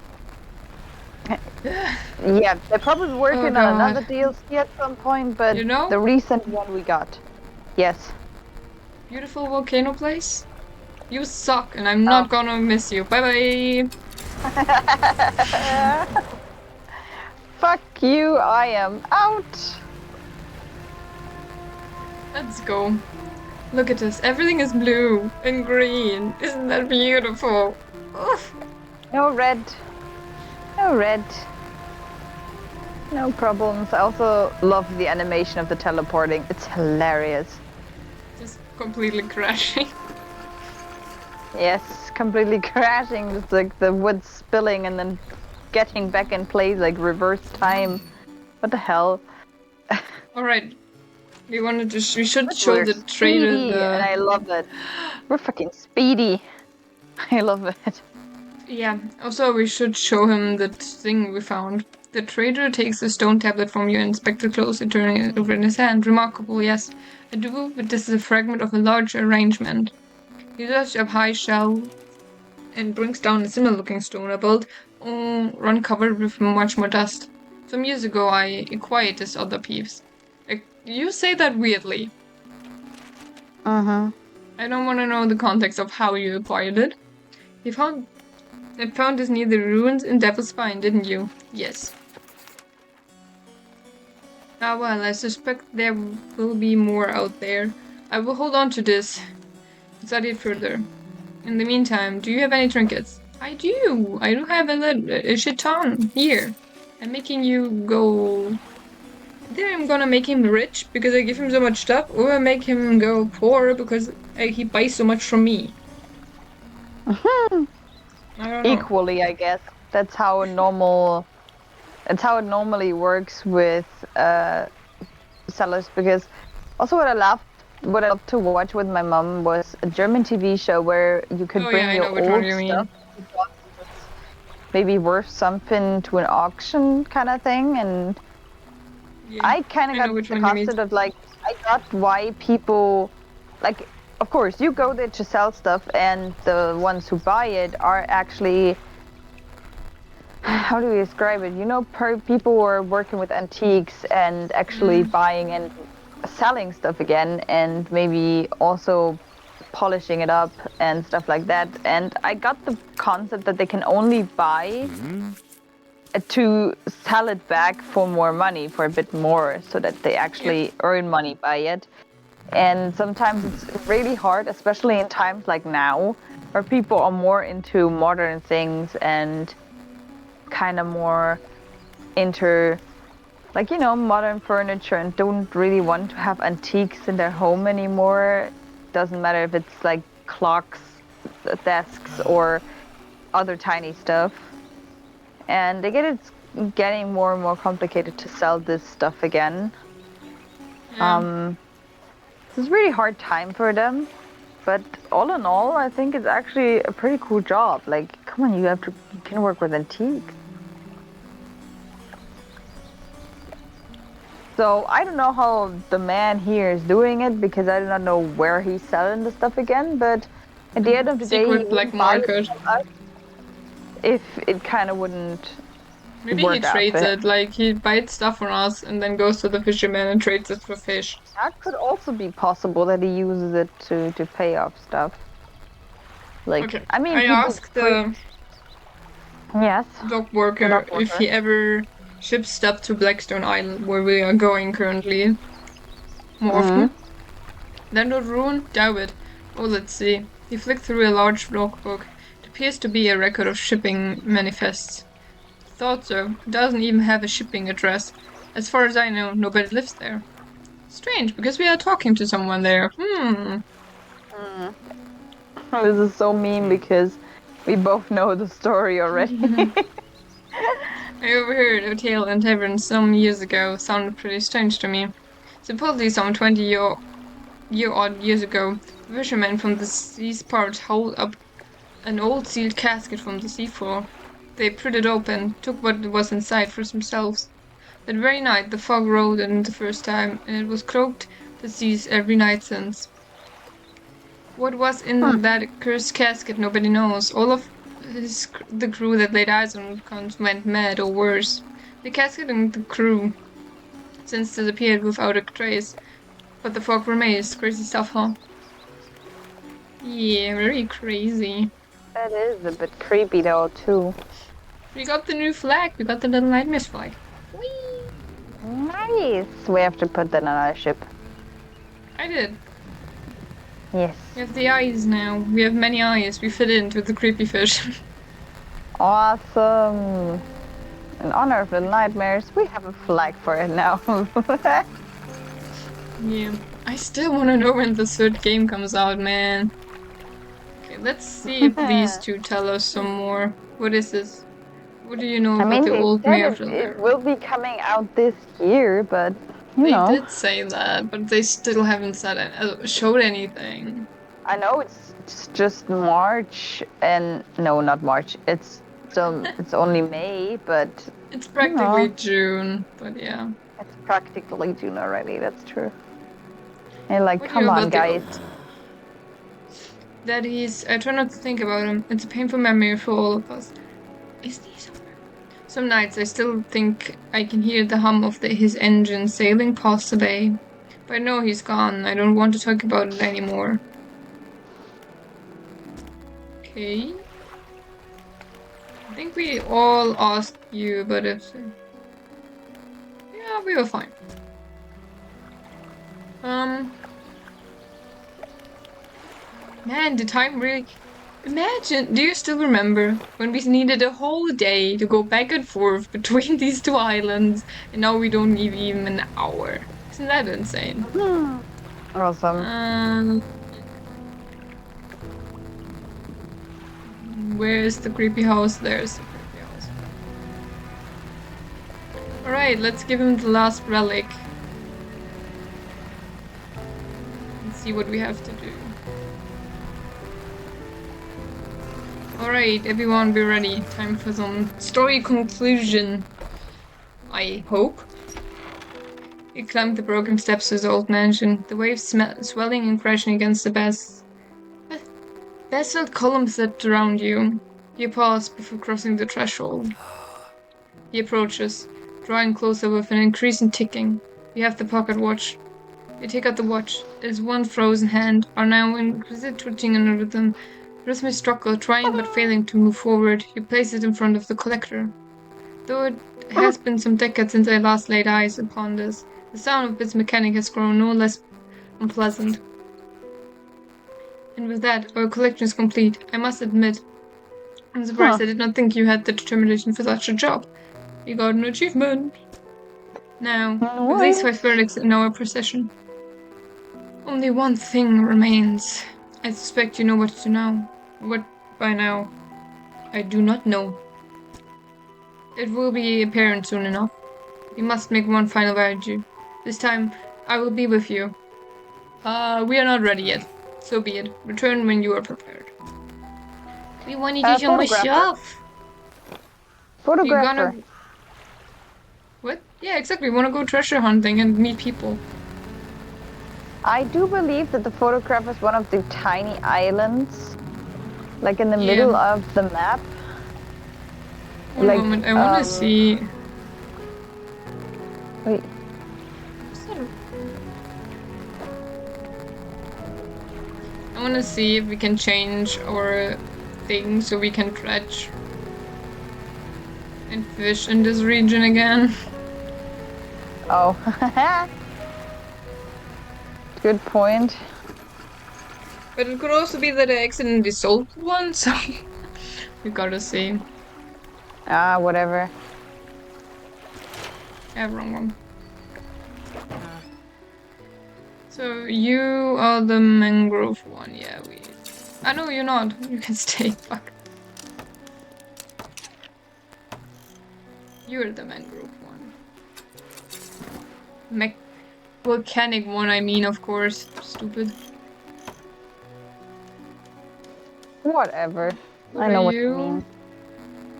yeah, they're probably working on another DLC at some point, but You know? the recent one we got. Yes. Beautiful volcano place. You suck, and I'm not gonna miss you. Bye bye. Fuck you, I am out. Let's go. Look at this. Everything is blue and green. Isn't that beautiful? Oof. No red. No red. No problems. I also love the animation of the teleporting. It's hilarious. Just completely crashing. Yes, completely crashing, just like the wood spilling and then getting back in place, like reverse time. What the hell? Alright. We should But show we're the trader speedy, and I love it. We're fucking speedy. I love it. Yeah, also we should show him that thing we found. The trader takes the stone tablet from you and inspects it closely, turning it over in his hand. Remarkable, yes. I do, but this is a fragment of a large arrangement. He lifts up high shell and brings down a similar-looking stone, a bolt run covered with much more dust. Some years ago I acquired this other piece. You say that weirdly. I don't want to know the context of how you acquired it. I found this near the ruins in Devil's Spine, didn't you? Yes. Ah well, I suspect there will be more out there. I will hold on to this and study it further. In the meantime, do you have any trinkets? I do! I do have a shit ton here. I'm making you go... Either I'm gonna make him rich because I give him so much stuff, or I make him go poor because he buys so much from me. I don't know. Equally, I guess. That's how normal. That's how it normally works with sellers. Because also, what I loved to watch with my mom was a German TV show where you could bring your old stuff, maybe worth something to an auction kind of thing, and Yeah, I kind of got the concept of like I got why people like. Of course, you go there to sell stuff, and the ones who buy it are actually, how do we describe it? You know, people who are working with antiques and actually buying and selling stuff again, and maybe also polishing it up and stuff like that. And I got the concept that they can only buy to sell it back for more money, for a bit more, so that they actually earn money by it. And sometimes it's really hard, especially in times like now, where people are more into modern things and kind of more into, like, you know, modern furniture, and don't really want to have antiques in their home anymore. Doesn't matter if it's like clocks, desks, or other tiny stuff. And it's getting more and more complicated to sell this stuff again. Yeah. It's a really hard time for them, but all in all, I think it's actually a pretty cool job. Like, come on, you can work with antiques. So I don't know how the man here is doing it, because I do not know where he's selling the stuff again. But at the end of the day, he Secret black wouldn't buy it market. from us if it kind of wouldn't Maybe he work out trades for him. it, like he buys stuff from us and then goes to the fisherman and trades it for fish. That could also be possible, that he uses it to pay off stuff. Like, Okay. I mean, I people asked the yes, dock the worker dock if worker. he ever ships stuff to Blackstone Island, where we are going currently, more often. Then would ruin? Doubt it. Oh, let's see. He flicked through a large logbook. It appears to be a record of shipping manifests. Thought so. It doesn't even have a shipping address. As far as I know, nobody lives there. Strange, because we are talking to someone there. This is so mean because we both know the story already. I overheard a tale in tavern some years ago. Sounded pretty strange to me. Supposedly some 20-odd years ago, the fishermen from the sea's part hauled up an old sealed casket from the seafloor. They pried it open, took what was inside for themselves. That very night the fog rolled in the first time, and it was cloaked the seas every night since. What was in that cursed casket nobody knows. All of the crew that laid eyes on it went mad or worse. The casket and the crew since disappeared without a trace. But the fog remains. Crazy stuff, huh? Yeah, very crazy. That is a bit creepy though, too. We got the new flag. We got the Little Nightmares flag. Whee! Nice. We have to put that on our ship. I did. Yes. We have the eyes now. We have many eyes. We fit into the creepy fish. Awesome. In honor of the nightmares, we have a flag for it now. Yeah. I still want to know when the third game comes out, man. Okay, let's see if these two tell us some more. What is this? What do you know I about mean, the they old said mayor of it will be coming out this year, but you They know. did say that, but they still haven't showed anything. I know it's just March, and no, not March. It's only May, but It's practically June, but yeah. it's practically June already. That's true. And like, What do you come know on, about the guys. old? That I try not to think about him. It's a painful memory for all of us. Is he somewhere? Some nights I still think I can hear the hum of his engine sailing past the bay. But I know he's gone. I don't want to talk about it anymore. Okay. I think we all asked you about it. Yeah, we were fine. Man, the time really... Imagine, do you still remember when we needed a whole day to go back and forth between these two islands, and now we don't need even an hour? Isn't that insane? Awesome. Where's the creepy house? There's the creepy house. Alright, let's give him the last relic. And see what we have to do. Alright, everyone be ready. Time for some story conclusion. I hope. He climbed the broken steps to his old mansion, the waves swelling and crashing against the basalt columns that surround you. You pause before crossing the threshold. He approaches, drawing closer with an increasing ticking. You have the pocket watch. You take out the watch. Its one frozen hand are now exquisite twitching in a rhythm. Rhythmic struggle, trying but failing to move forward. You place it in front of the collector. Though it has been some decades since I last laid eyes upon this, the sound of its mechanic has grown no less unpleasant. And with that, our collection is complete. I must admit, I'm surprised I did not think you had the determination for such a job. You got an achievement. Now, with these 5 verdicts in our possession, only one thing remains. I suspect you know what to know. What by now? I do not know. It will be apparent soon enough. We must make one final voyage. This time, I will be with you. We are not ready yet. So be it. Return when you are prepared. We want you to show my stuff. Photographer. You're gonna... What? Yeah, exactly. We want to go treasure hunting and meet people. I do believe that the photograph is one of the tiny islands, like in the middle of the map. One moment, I want to see... Wait. I want to see if we can change our thing so we can dredge and fish in this region again. Oh. Good point. But it could also be that I accidentally sold one, so we gotta see. Ah, whatever. Yeah, wrong one. So you are the mangrove one, yeah, we... I know you're not, you can stay, fuck. You're the mangrove one. Volcanic one, I mean, of course. Stupid. Whatever. I know what you mean.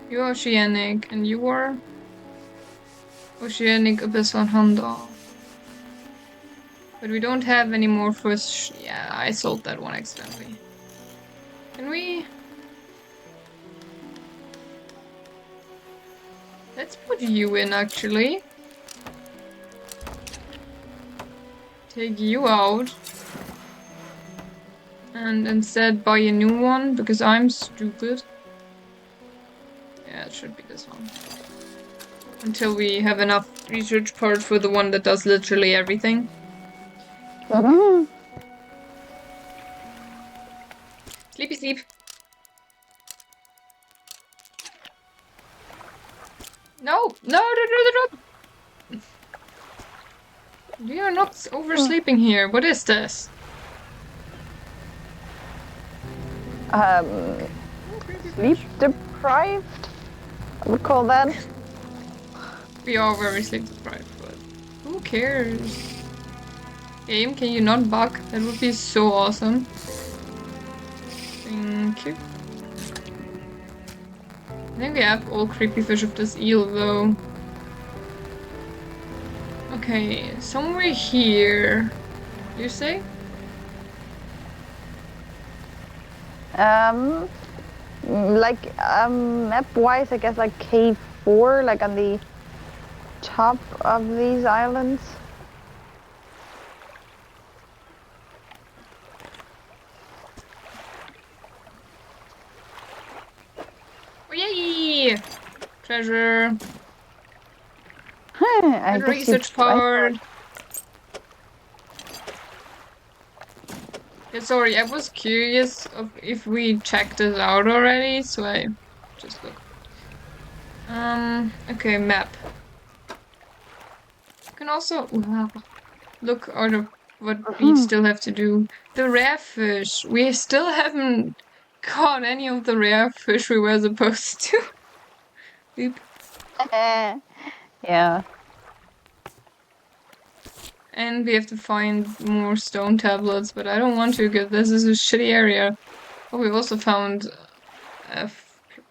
You're oceanic, and you are? Oceanic, abyssal, and Honda. But we don't have any more fish. Yeah, I sold that one accidentally. Can we... Let's put you in, actually. Take you out. And instead buy a new one, because I'm stupid. Yeah, it should be this one. Until we have enough research part for the one that does literally everything. Sleepy sleep. No! No! We are not oversleeping here. What is this? Sleep deprived? I would call that. We are very sleep deprived, but who cares? Game, can you not bug? That would be so awesome. Thank you. I think we have all creepy fish of this eel, though. Okay, somewhere here. You say? Like, map-wise, I guess like K4, like on the top of these islands. Oh, yay! Treasure. I guess Research part. Yeah, sorry, I was curious of if we checked it out already, so I just look. Okay, map. You can also look out of what we still have to do. The rare fish. We still haven't caught any of the rare fish we were supposed to. Oop. Yeah. And we have to find more stone tablets, but I don't want to because this is a shitty area. Oh, we also found a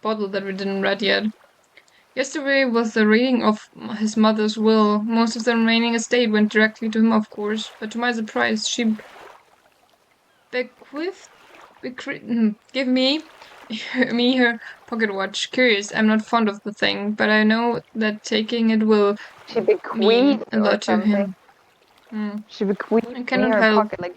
bottle that we didn't read yet. Yesterday was the reading of his mother's will. Most of the remaining estate went directly to him, of course, but to my surprise, she give me her pocket watch. Curious, I'm not fond of the thing, but I know that taking it will mean a lot to him. She bequeathed I me cannot her help. pocket, like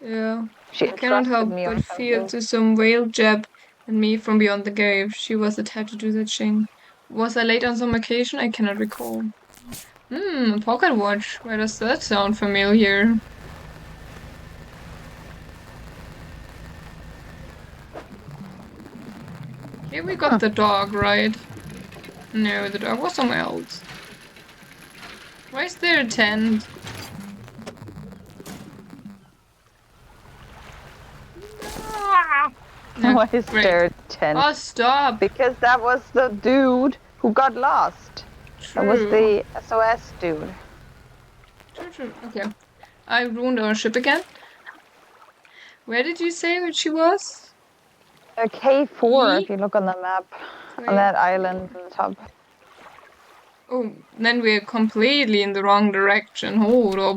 Yeah. she I cannot entrusted help me or but feel something. to some whale jab at me from beyond the cave. She was attached to the chain. Was I late on some occasion? I cannot recall. A pocket watch. Where does that sound familiar? Here we got the dog, right? No, the dog was somewhere else. Why is there a tent? No, Why is great. there a tent? Oh, stop! Because that was the dude who got lost. That was True. the SOS dude. True. Okay. I ruined our ship again. Where did you say that she was? K4, E? if you look on the map. Great. On that island on the top. Oh, then we're completely in the wrong direction. Hold up.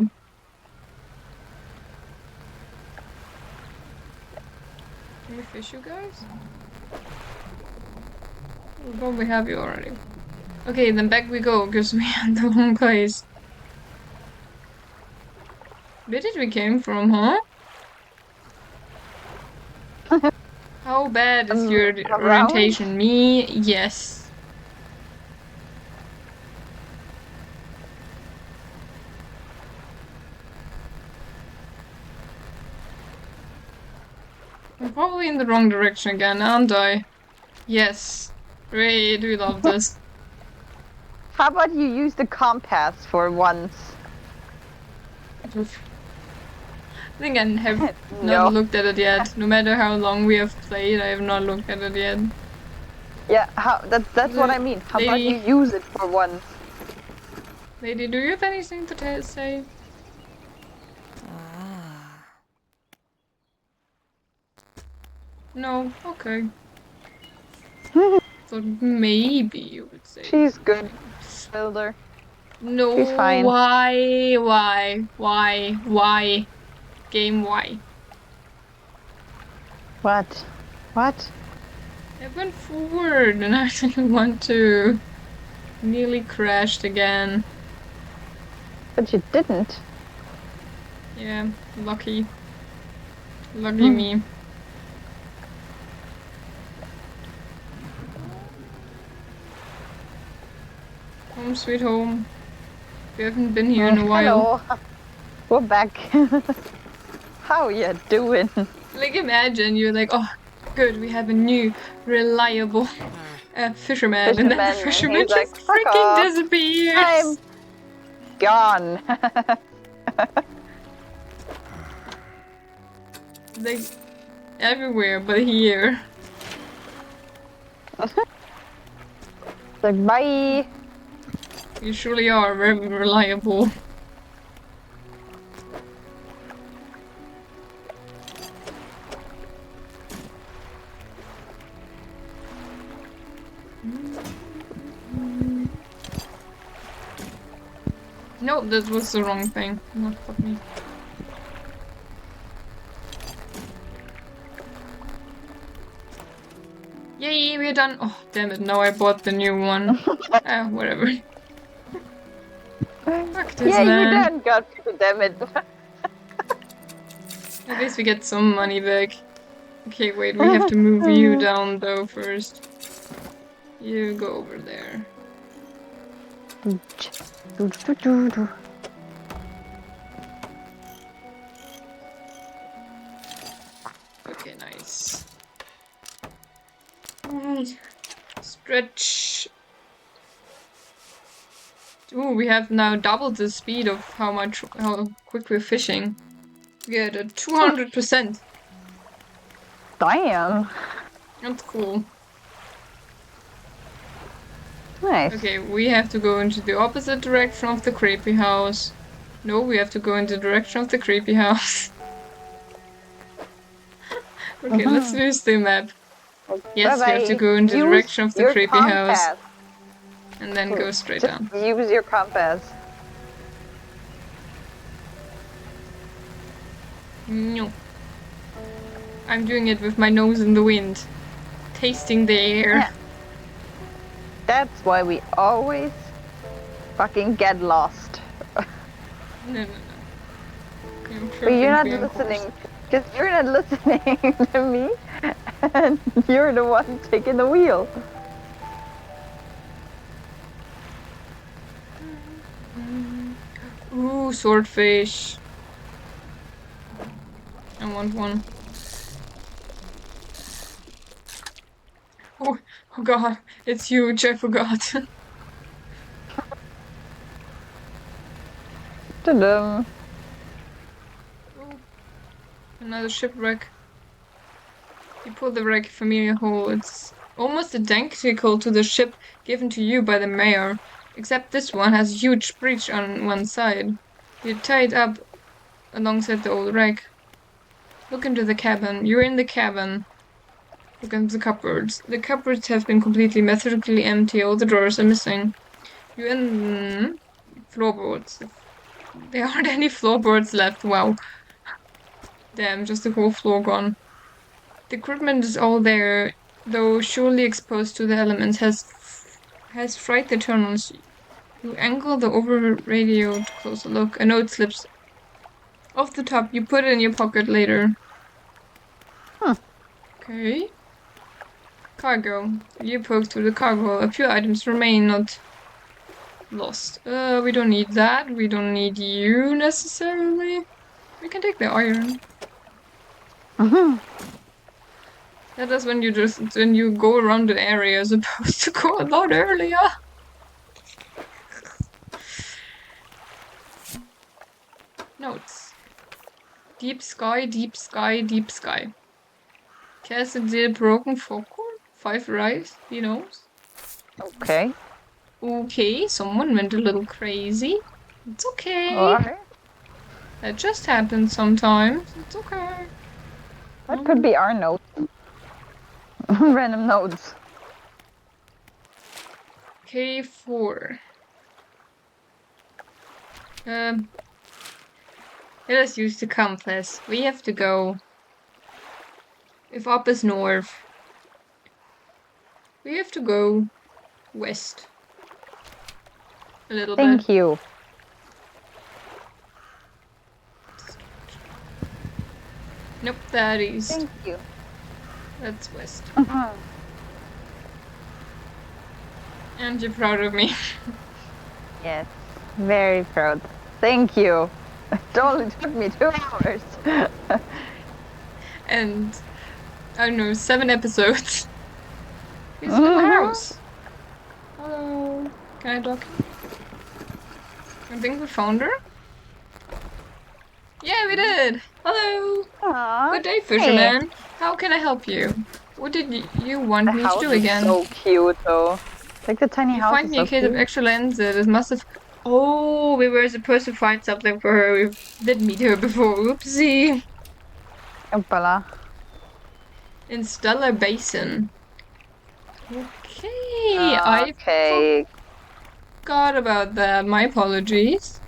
Can we fish you guys? We probably have you already. Okay, then back we go, because we are in the wrong place. Where did we came from, huh? How bad is your Around? orientation? Me? Yes. I'm probably in the wrong direction again, aren't I? Yes. Great, we love this. How about you use the compass for once? I think I have No. not looked at it yet. No matter how long we have played, I have not looked at it yet. Yeah, that's what I mean. How about you use it for once? Lady, do you have anything to say? No? Okay. Thought maybe you would say. She's good, builder. No, She's fine. why? Game, why? What? What? I went forward and I didn't want to. Nearly crashed again. But you didn't. Yeah, lucky. Lucky me. Home sweet home. We haven't been here in a while. Hello. We're back. How you doing? Like, imagine you're like, oh, good, we have a new, reliable fisherman. And then the fisherman and he's like, just "Fuck freaking off. disappears. I'm gone." Like, everywhere but here. Like, bye. You surely are very reliable. No, that was the wrong thing. Not fuck me. Yay, we're done. Oh, damn it. Now I bought the new one. Whatever. Fuck this, Yeah, man. you done got people, damn it. At least we get some money back. Okay, wait, we have to move you down though first. You go over there. Okay, nice. Alright. Stretch. Ooh, we have now doubled the speed of how quick we're fishing. We are at 200%. Damn. That's cool. Nice. Okay, we have to go into the opposite direction of the creepy house. No, we have to go in the direction of the creepy house. Okay, let's use the map. Yes, Bye-bye. we have to go in the direction of the Use creepy your house. compass. And then go straight Just down. use your compass. No. I'm doing it with my nose in the wind. Tasting the air. Yeah. That's why we always fucking get lost. No. I'm But you're not perfectly on course. listening. Because you're not listening to me. And you're the one taking the wheel. Ooh, swordfish. I want one. Oh god, it's huge, I forgot. Ta-dum. Oh, another shipwreck. You pull the wreck familiar hole. It's almost identical to the ship given to you by the mayor, except this one has a huge breach on one side. You tie it up alongside the old wreck. Look into the cabin. You're in the cabin. Look into the cupboards. The cupboards have been completely methodically empty. All the drawers are missing. You're in floorboards. There aren't any floorboards left. Wow. Damn, just the whole floor gone. The equipment is all there, though surely exposed to the elements, has fried the tunnels. You angle the over radio to close a look. A note slips off the top. You put it in your pocket later. Okay. Cargo. You poke through the cargo. A few items remain not lost. We don't need that. We don't need you necessarily. We can take the iron. That is when you go around the area as opposed to go a lot earlier. Notes. Deep sky, deep sky, deep sky. Cassidy broken foghorn? 5 rice? He knows. Okay. Okay, someone went a little crazy. It's okay. Alright. That just happens sometimes. It's okay. That could be our notes. Random notes. K4. Let us use the compass. We have to go. If up is north, we have to go west. A little bit. Thank you. Nope, that east. Thank you. That's west. And you're proud of me. Yes. Very proud. Thank you. It only took me 2 hours. And I don't know, 7 episodes. He's in the house. Hello. Can I talk? I think we found her. Yeah, we did. Hello. Aww. Good day, fisherman. How can I help you? What did you want The me to house do is again? so cute, though. Like the tiny You house find is me so a case of cute. extra lenses. It must have. Oh, we were supposed to find something for her. We did meet her before. Oopsie. Oopala. In Stellar Basin. Okay, I Okay. forgot about that. My apologies.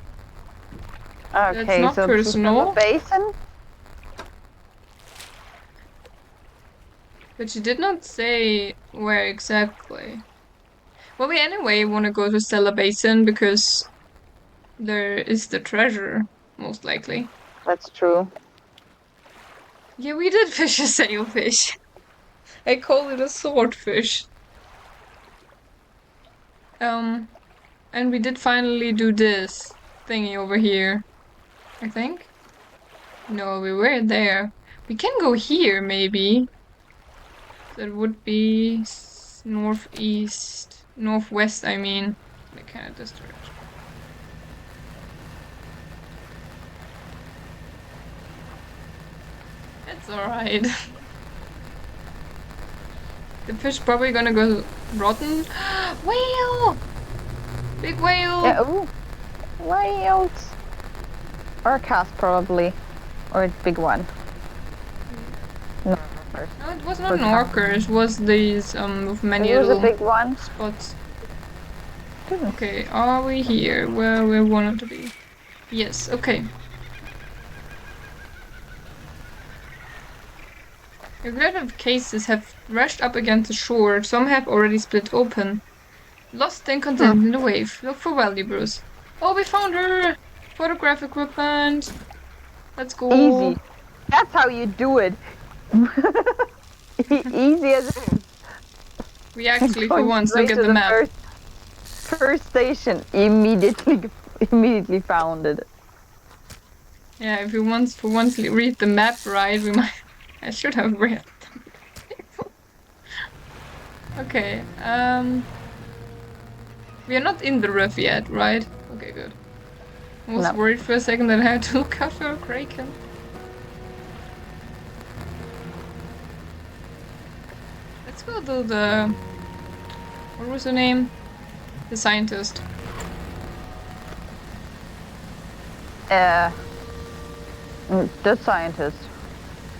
Okay, not so personal. this is a basin? But she did not say where exactly. Well, we anyway want to go to Stella Basin because there is the treasure, most likely. That's true. Yeah, we did fish a sailfish. I call it a swordfish. And we did finally do this thingy over here. I think? No, we were there. We can go here, maybe. That would be northeast. Northwest, I mean. Like, kind of this direction. It's alright. The fish probably gonna go rotten. Whale! Big whale! Yeah, ooh. Whales. Or a cast, probably. Or a big one. No, No, it was not an orca, it was these, with many it was a little big one. spots. Goodness. Okay, are we here where we wanted to be? Yes, okay. A glut of cases have rushed up against the shore. Some have already split open. Lost and contained in the wave. Look for valuables. Oh, we found her! Photograph equipment. Let's go. Easy. That's how you do it. Easy as it is. We actually, for Going once, straight look at to the map. First station. Immediately found it. Yeah, if we for once read the map right, we might. I should have read. Okay. We are not in the riff yet, right? Okay, good. I was No. worried for a second that I had to look out for a kraken. Let's go to the... What was her name? The scientist. The scientist.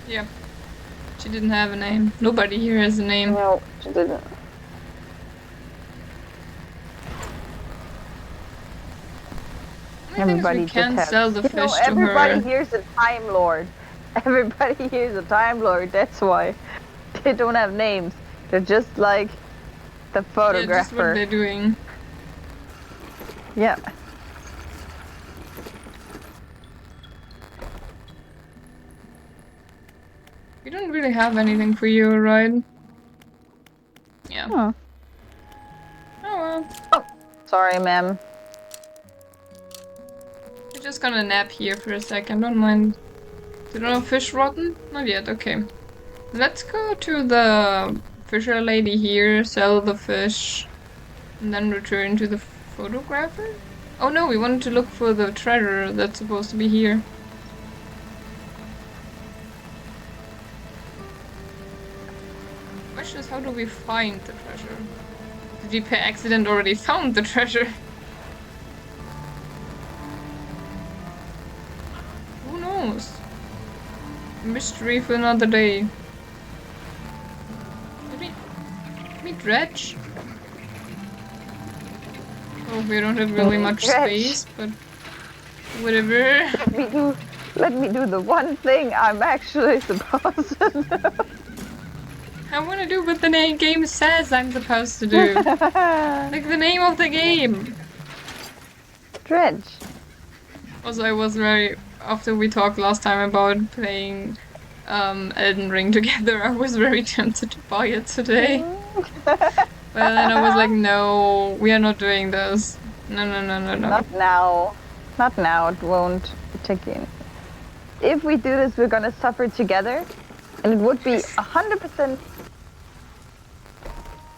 Yeah. She didn't have a name. Nobody here has a name. No, she didn't. Everybody can sell the fish to everybody her. here's a Time Lord. Everybody here's a Time Lord. That's why they don't have names. They're just like the photographer. Yeah, just what they're doing. Yeah. We don't really have anything for you, right? Yeah. Hmm. Oh well. Oh, sorry, ma'am. We're just gonna nap here for a second, don't mind. Did no fish rotten? Not yet, okay. Let's go to the fisher lady here, sell the fish, and then return to the photographer? Oh no, we wanted to look for the treasure that's supposed to be here. Question is, how do we find the treasure? Did we by accident already found the treasure? Who knows? Mystery for another day. Can we dredge? Oh, we don't have really much space, but whatever. Let me do the one thing I'm actually supposed to do. I want to do what the game says I'm supposed to do. Like the name of the game. Dredge. Also, I was very... After we talked last time about playing Elden Ring together, I was very tempted to buy it today. But then I was like, no, we are not doing this. No. Not now. Not now, it won't take in. If we do this, we're gonna suffer together. And it would be 100%...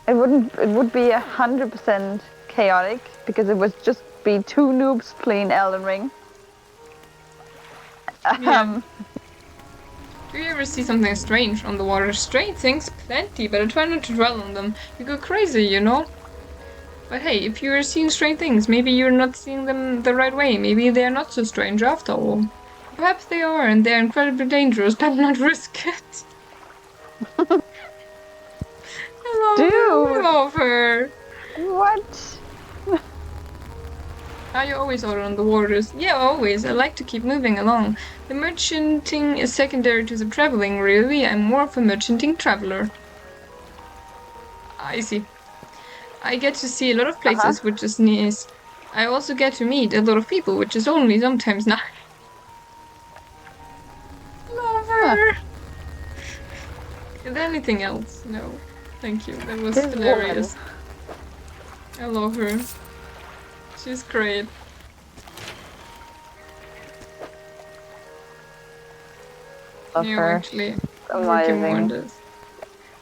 It would be 100% chaotic, because it would just be two noobs playing Elden Ring. Yeah. Do you ever see something strange on the water? Strange things, plenty, but I try not to dwell on them. You go crazy, you know? But hey, if you're seeing strange things, maybe you're not seeing them the right way. Maybe they're not so strange after all. Perhaps they are, and they're incredibly dangerous, but not risk it. I love her. What? Are you always out on the waters? Yeah, always. I like to keep moving along. The merchanting is secondary to the traveling, really. I'm more of a merchanting traveler. I see. I get to see a lot of places, which is nice. I also get to meet a lot of people, which is only sometimes nice. Love her! Is there anything else? No. Thank you. That was This hilarious. woman. I love her. She's great. Love Yeah, her. actually. Working wonders.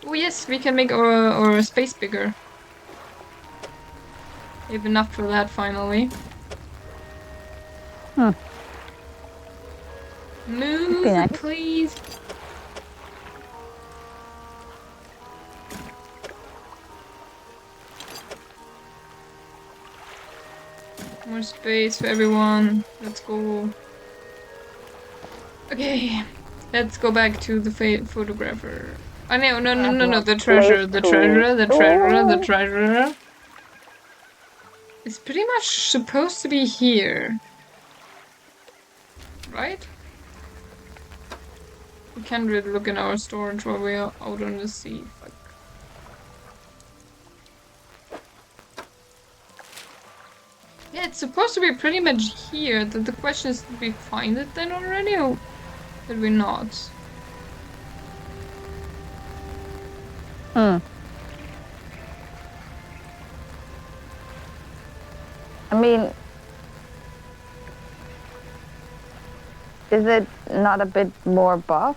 Oh yes, we can make our space bigger. We have enough for that finally. Move, nice. please. More space for everyone. Let's go. Okay, let's go back to the photographer. Oh no, the treasure. It's pretty much supposed to be here. Right? We can't really look in our storage while we are out on the sea. Fuck. Yeah, Yeah, it's supposed to be pretty much here. The question is, did we find it then already, or did we not? Hmm. I mean, is it not a bit more buff?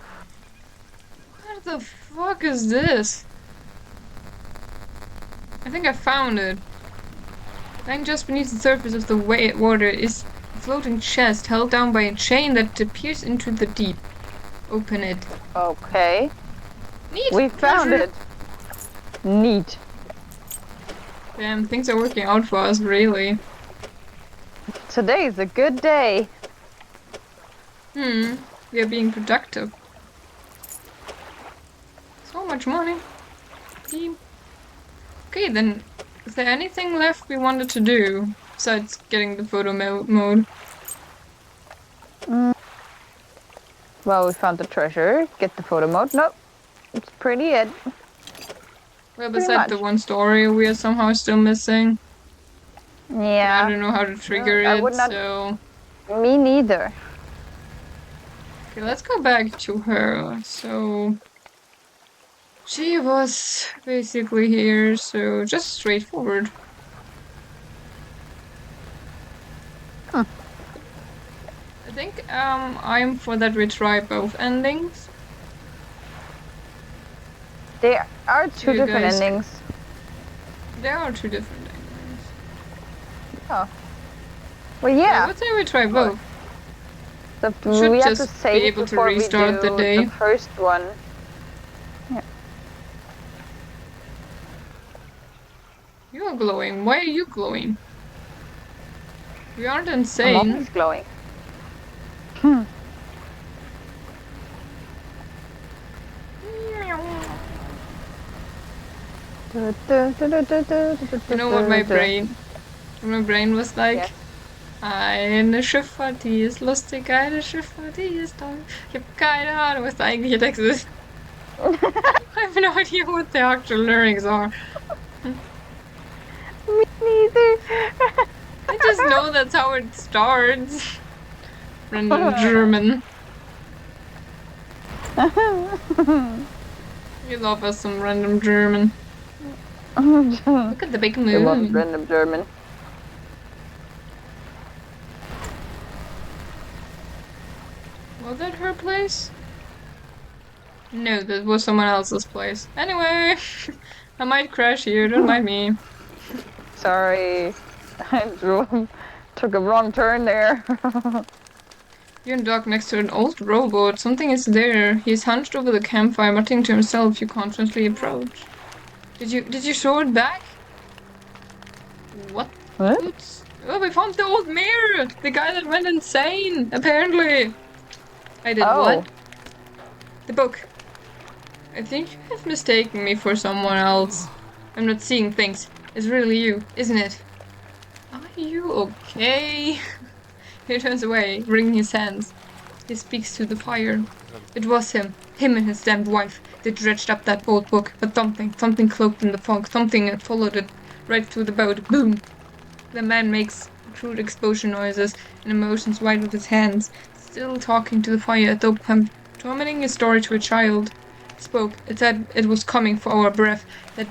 What the fuck is this? I think I found it. Lying just beneath the surface of the water is a floating chest held down by a chain that appears into the deep. Open it. Okay. Neat. We found Pleasure. it. Neat. Damn, things are working out for us, really. Today's a good day. We are being productive. So much money. Okay, then, is there anything left we wanted to do besides getting the photo mode? Well, we found the treasure. Get the photo mode. Nope. It's pretty it. Well, Pretty besides the much. one story we are somehow still missing. Yeah. I don't know how to trigger I it, would not. so... Me neither. Okay, let's go back to her. So... She was basically here, so just straightforward. Huh. I think I'm for that we try both endings. There are two you different guys- endings. There are two different endings. Oh. Well, yeah. I would say we try both. So should we have to just be save able to before restart we do the day. the first one. You are glowing. Why are you glowing? We aren't I'm insane. always glowing. Hmm. You know what my brain was like? Yes. Eine Schifffahrt, die ist lustig, eine Schifffahrt, die ist toll. Ich habe keine Ahnung, was der eigentliche Text ist. I have no idea what the actual lyrics are. Me neither. I just know that's how it starts. Random German. You love us some random German. Look at the big It was moon. random German. Was that her place? No, that was someone else's place. Anyway, I might crash here, don't mind me. Sorry. I took a wrong turn there. You're in dock next to an old rowboat. Something is there. He's hunched over the campfire, muttering to himself. You confidently approach. Did you throw it back? What? What? Oops. Oh, we found the old mayor! The guy that went insane, apparently! I did Oh. what? The book. I think you have mistaken me for someone else. I'm not seeing things. It's really you, isn't it? Are you okay? He turns away, wringing his hands. He speaks to the fire. It was him and his damned wife. They dredged up that old book, but something cloaked in the fog, something had followed it right through the boat. Boom! The man makes crude explosion noises and motions wide with his hands, still talking to the fire, though tormenting his story to a child. He spoke. It said it was coming for our breath, that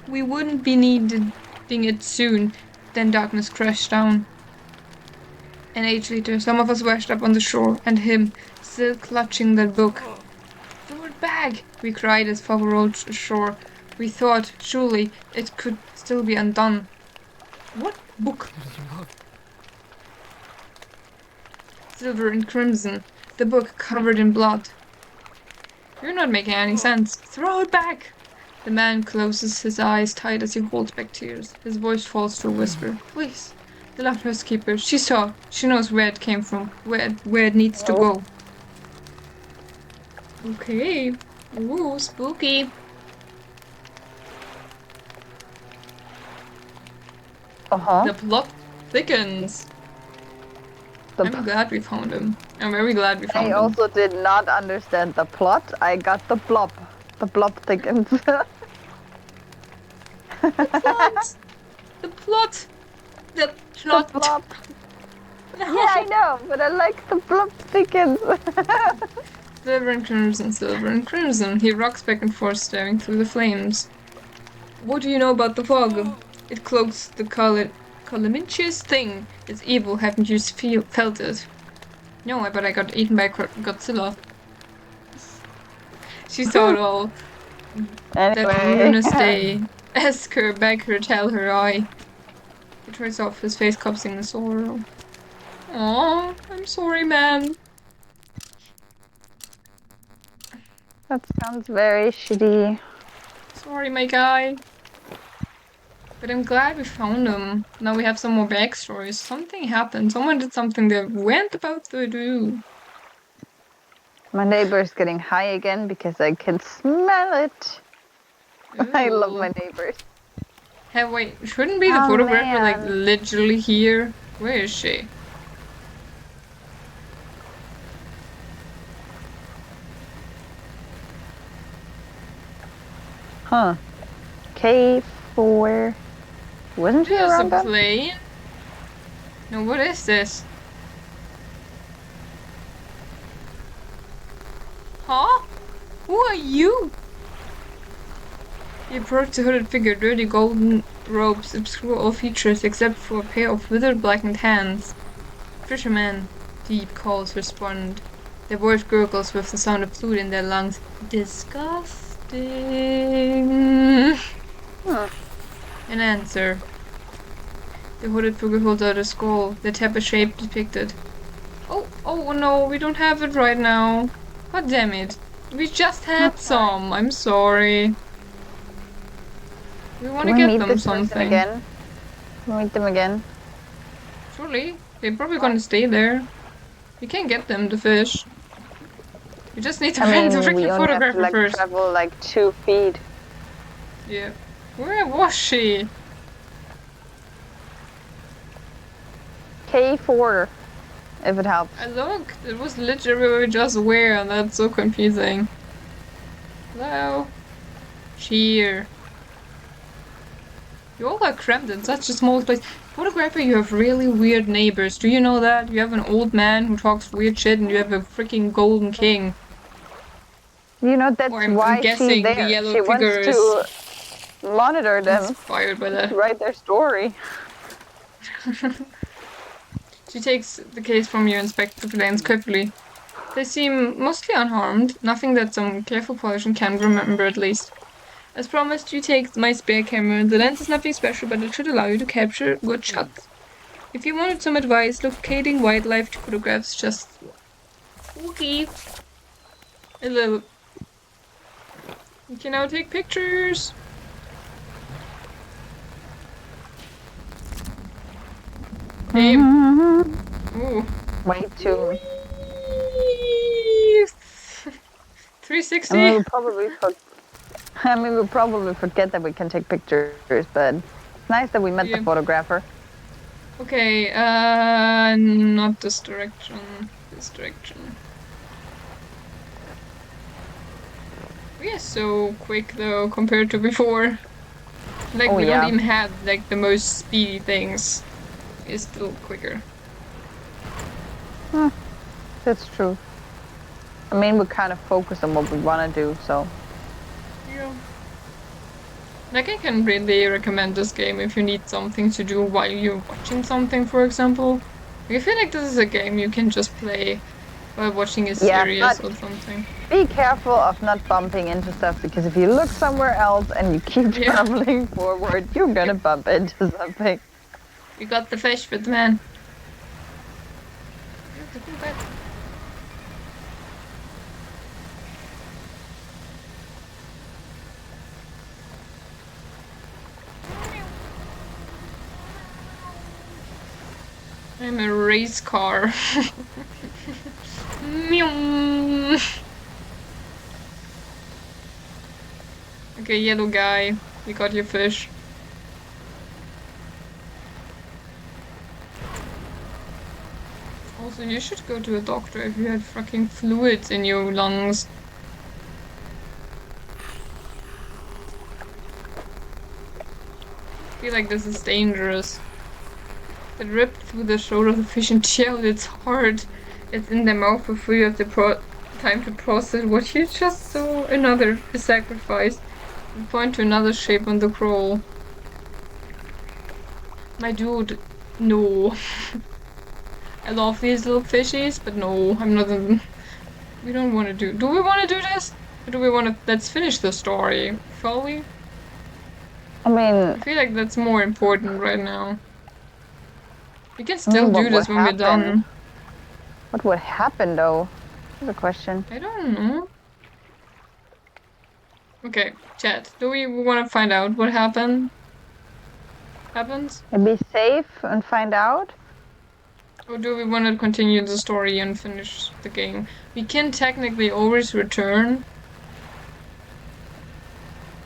we wouldn't be needing it soon. Then darkness crashed down. An age later, some of us washed up on the shore, and him, still clutching that book. "Throw it back!" we cried as far rolled ashore. We thought, surely, it could still be undone. What book? Silver and crimson, the book covered in blood. You're not making any sense. Throw it back! The man closes his eyes tight as he holds back tears. His voice falls to a whisper. Please. The loud housekeeper. She saw. She knows where it came from. Where it needs to go. Okay. Ooh, spooky. The plot thickens. I'm glad we found him. I'm very glad we found I him. also did not understand the plot. I got the blob. The blob thickens. The plot! The plot! the The plot. blob. No. Yeah, I know, but I like the blob thickens. Silver and crimson, silver and crimson. He rocks back and forth, staring through the flames. What do you know about the fog? It cloaks the calamitous thing. It's evil. Haven't you felt it? No, but I got eaten by Godzilla. She saw it all. That Anyway. ruinous day. Ask her, beg her, tell her I. He tries off, his face cupping the sorrow. Aw, I'm sorry, man. That sounds very shitty. Sorry, my guy. But I'm glad we found him. Now we have some more backstories. Something happened. Someone did something they weren't about to do. My neighbor's getting high again because I can smell it. I love Ooh. my neighbors. Hey, wait, shouldn't be the Oh, photographer like man. literally here? Where is she? Huh. K4. Wasn't she There's around a then? plane? No, what is this? Huh? Who are you? He approached the hooded figure. Dirty golden robes obscure all features except for a pair of withered blackened hands. Fishermen, deep calls respond. Their voice gurgles with the sound of fluid in their lungs. Disgusting. An answer. The hooded figure holds out a skull, the tapper shape depicted. Oh no, we don't have it right now. God damn it. We just had some. I'm sorry. We want to Can we get meet them this person something. again? Can we meet them again? Surely. They're probably gonna stay there. We can get them, the fish. We just need to I find the mean, we freaking only have to photographer first. travel 2 feet. Yeah. Where was she? K4, if it helps. I looked. It was literally just where, and that's so confusing. Hello? Cheer. You all are crammed in such a small place. Photographer, you have really weird neighbors. Do you know that? You have an old man who talks weird shit, and you have a freaking golden king. That's Or I'm why she's guessing the there. yellow She wants figure is to monitor them, inspired by that. write their story. She takes the case from you and inspects the planes quickly. They seem mostly unharmed, nothing that some careful polishing can remember at least. As promised, you take my spare camera. The lens is nothing special, but it should allow you to capture good shots. If you wanted some advice, locating wildlife photographs just... Okay. A little... You can now take pictures! Aim. Ooh. Way too. 360? We'll probably forget that we can take pictures, but it's nice that we met the photographer. Okay, not this direction. This direction. We are so quick though, compared to before. Like, we don't even have, the most speedy things. It's still quicker. That's true. I mean, we're kind of focused on what we want to do, so... Yeah. I can really recommend this game if you need something to do while you're watching something, for example. I feel like this is a game you can just play while watching a series or something. Be careful of not bumping into stuff, because if you look somewhere else and you keep traveling forward, you're gonna bump into something. We got the fish with the man. I'm a race car. Okay, yellow guy, you got your fish. Also, you should go to a doctor if you had fucking fluids in your lungs. I feel like this is dangerous. It ripped through the shoulder of the fish and teared its heart. It's in the mouth for free of the time to process what you just saw. Another sacrifice. We point to another shape on the crawl. My dude, no. I love these little fishies, but no, I'm not. We don't want to do. Do we want to do this? Or do we want to? Let's finish the story, shall we? I mean, I feel like that's more important right now. We can I still mean, do what this would when we're done. happen? What would happen though? That's a question. I don't know. Okay, chat. Do we want to find out what happens? And be safe and find out. Or do we want to continue the story and finish the game? We can technically always return.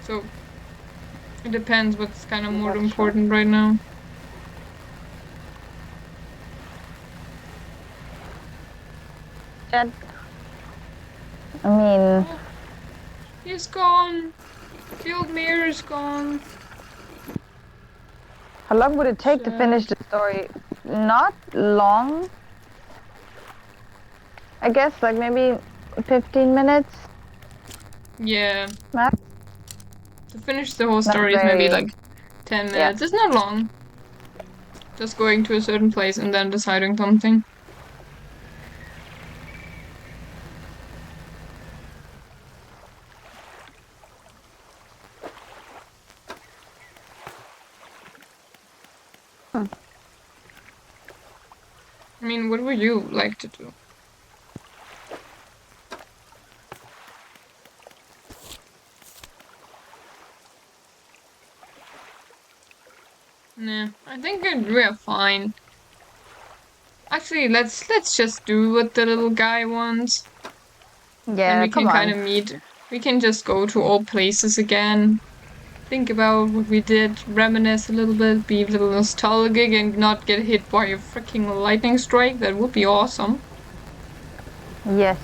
So, it depends what's kind of more That's important right now. That, I mean, Oh, he's gone. Field Mirror is gone. how long would it take to finish the story? Not long. I guess like maybe 15 minutes Yeah. max. To finish the whole story is maybe like 10 minutes. Yeah. It's not long. Just going to a certain place and then deciding something. Hmm. I mean, what would you like to do? Nah, I think we're fine. Actually, let's just do what the little guy wants. Yeah, Then we come can kind on. of meet. We can just go to old places again. Think about what we did, reminisce a little bit, be a little nostalgic, and not get hit by a freaking lightning strike. That would be awesome. Yes.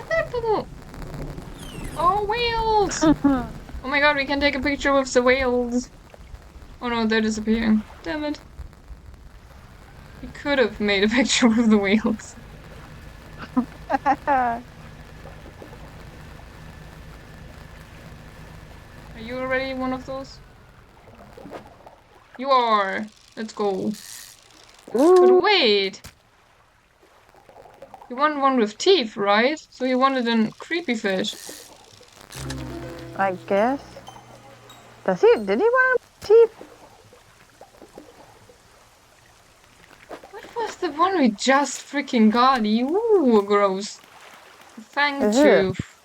That little... Oh, whales! Oh my god, we can take a picture with the whales. Oh no, they're disappearing. Damn it. We could have made a picture with the whales. Are you already one of those? You are. Let's go. But wait. You want one with teeth, right? So you wanted a creepy fish. I guess. Did he want teeth? What was the one we just freaking got? Ooh, gross. The fang Is tooth.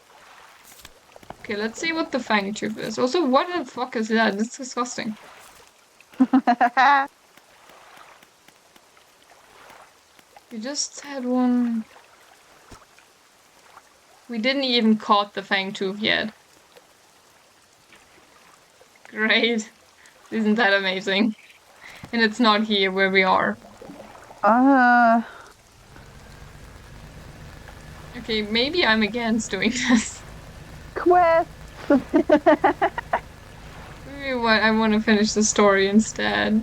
Okay, let's see what the fang tooth is. Also, what the fuck is that? It's disgusting. We just had one. We didn't even caught the fang tooth yet. Great. Isn't that amazing? And it's not here where we are. Okay, maybe I'm against doing this. Quest. Maybe I want to finish the story instead.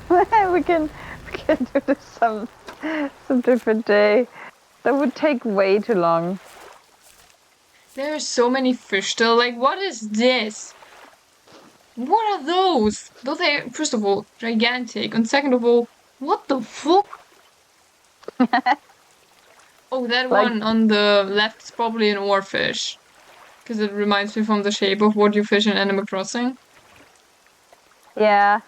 we can do this some different day. That would take way too long. There are so many fish still. Like, what is this? What are those? Those are, first of all, gigantic. And second of all, what the fuck? Oh, that Like- one on the left is probably an oarfish. Because it reminds me from the shape of what you fish in Animal Crossing. Yeah.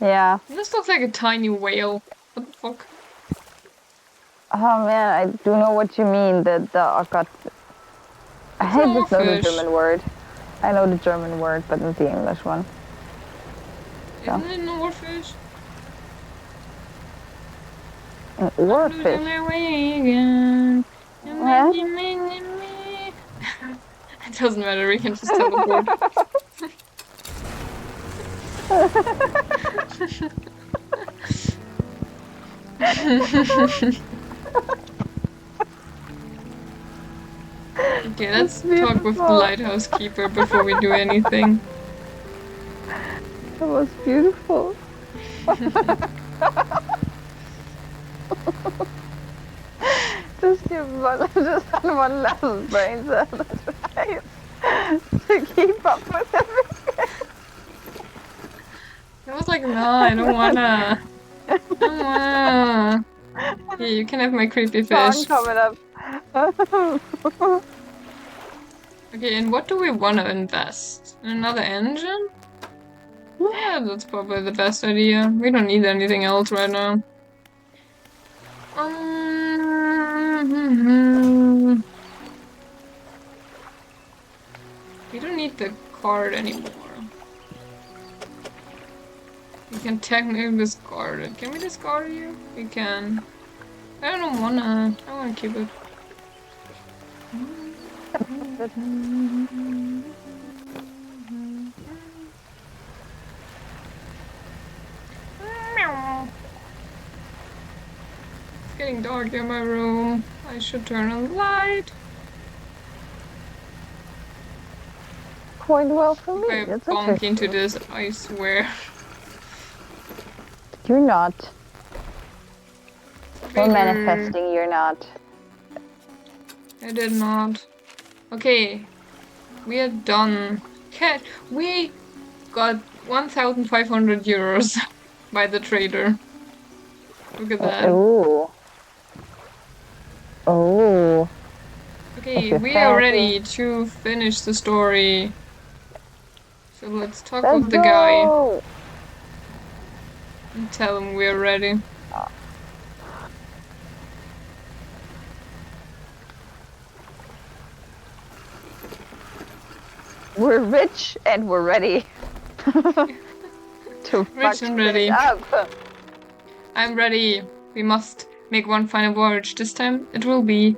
Yeah. This looks like a tiny whale. What the fuck? Oh man, I do know what you mean. Oh god. I It's hate an just know the oarfish. German word. I know the German word, but not the English one. Isn't it an oarfish? An oarfish. What? It doesn't matter, we can just teleport. Okay, let's talk with the lighthouse keeper before we do anything. That was beautiful. Just give just one last brain cell to keep up with everything. I was like, no, I don't wanna. I don't wanna. Yeah, you can have my creepy fish. Song coming up. Okay, and what do we want to invest? Another engine? Yeah, that's probably the best idea. We don't need anything else right now. We don't need the card anymore. We can technically discard it. Can we discard you? We can. I don't wanna. I wanna keep it. It's getting dark in my room. I should turn on the light. Point well for me. If I It's bonk okay. into this, I swear. You're not. We're manifesting, you're not. I did not. Okay, we are done. Cat, we got 1,500 euros by the trader. Look at that. Oh. Oh. Okay, we are ready to finish the story. So let's talk with the guy and tell him we're ready. We're rich and we're ready. To Rich and ready. up. I'm ready. We must make one final voyage. This time it will be...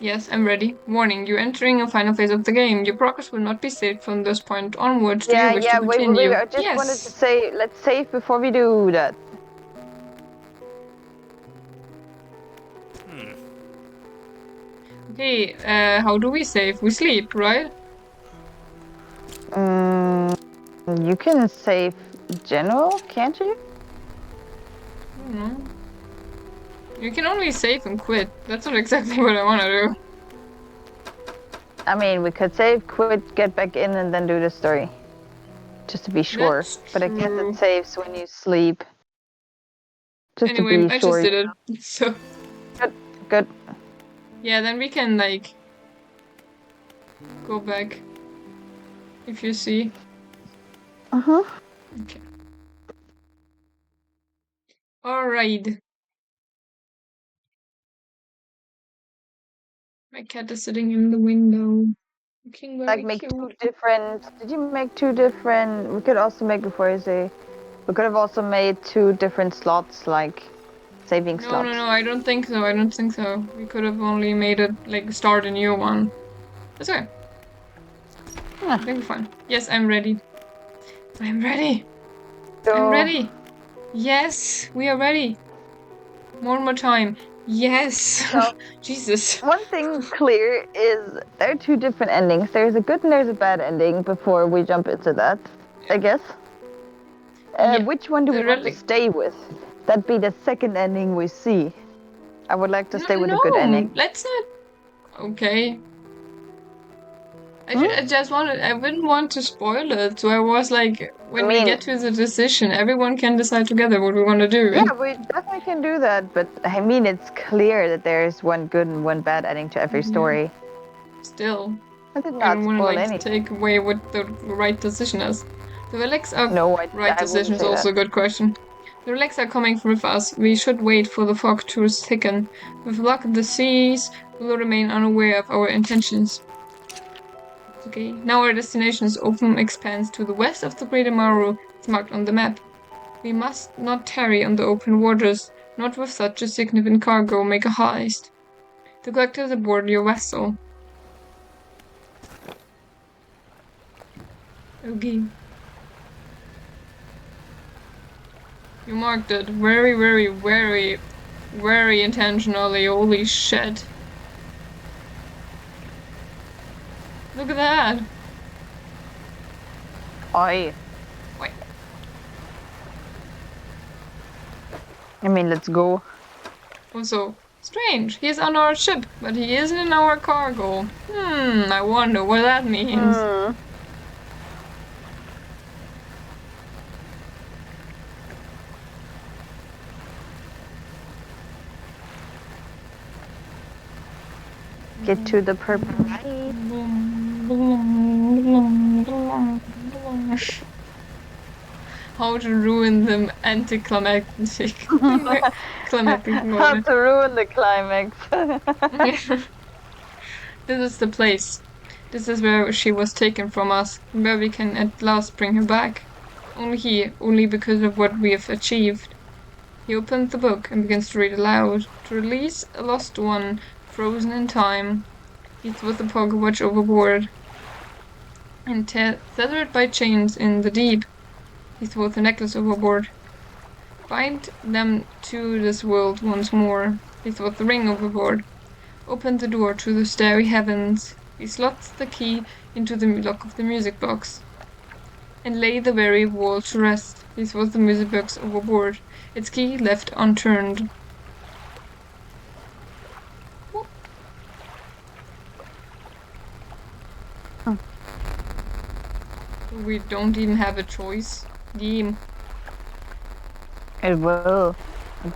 Yes, I'm ready. Warning, you're entering a final phase of the game. Your progress will not be saved from this point onwards. Do you wish to continue? Wait. I just wanted to say, let's save before we do that. Okay, how do we save? We sleep, right? You can save general, can't you? I don't know. You can only save and quit. That's not exactly what I want to do. I mean, we could save, quit, get back in, and then do the story. Just to be sure. That's But I guess true. it saves when you sleep. Just Anyway, to be I sure. just did it. So Good. yeah, then we can like go back. If you see. Uh-huh. Okay. Alright. My cat is sitting in the window. Looking very Like make cute. two different. Did you make two different? We could also make before you say. We could have also made two different slots, like saving slots. No, I don't think so. I don't think so. We could have only made it like start a new one. That's okay. Yeah. I think we're fine. Yes, I'm ready. I'm ready. So, I'm ready. Yes, we are ready. More time. Yes. So, Jesus. one thing clear is there are two different endings. There's a good and there's a bad ending before we jump into that, I guess. Yeah, which one do we want to stay with? That'd be the second ending we see. I would like to stay with a good ending. Let's not. Okay. I just wanted. I didn't want to spoil it, so I was like, when we get to the decision, everyone can decide together what we want to do. Yeah, we definitely can do that, but I mean, it's clear that there's one good and one bad ending to every story. Still, I did I not don't want spoil to like anything. take away what the right decision is. The relics are right I decision is wouldn't say also a good question. The relics are coming with us. We should wait for the fog to thicken. With luck, the seas will remain unaware of our intentions. Okay, now our destination is open expanse to the west of the Greater Maru. It's marked on the map. We must not tarry on the open waters, not with such a significant cargo make a heist. The collectors aboard your vessel. Okay. You marked it very, very, very, very intentionally. Holy shit. Look at that. Oi. Wait. I mean, let's go. Also, strange. He's on our ship, but he isn't in our cargo. I wonder what that means. Get to the purple light. How to ruin the anticlimactic climatic How moment. to ruin the climax. This is the place. This is where she was taken from us, where we can at last bring her back. Only here, only because of what we have achieved. He opens the book and begins to read aloud. To release a lost one, frozen in time. He throws the pocket watch overboard. And tethered by chains in the deep. He throws the necklace overboard. Bind them to this world once more. He throws the ring overboard. Open the door to the starry heavens. He slots the key into the lock of the music box. And lay the weary wall to rest. He throws the music box overboard. Its key left unturned. We don't even have a choice. Game. It will.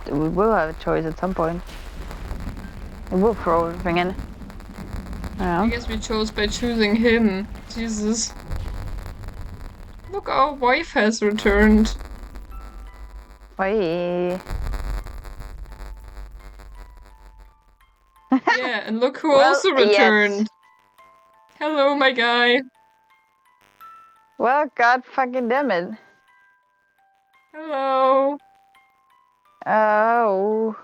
We will have a choice at some point. It will throw everything in. I Yeah. guess we chose by choosing him. Jesus. Look, our wife has returned. Oi. Yeah, and look who Well, also yes. returned. Hello, my guy. Well, god fucking damn it. Hello. Oh.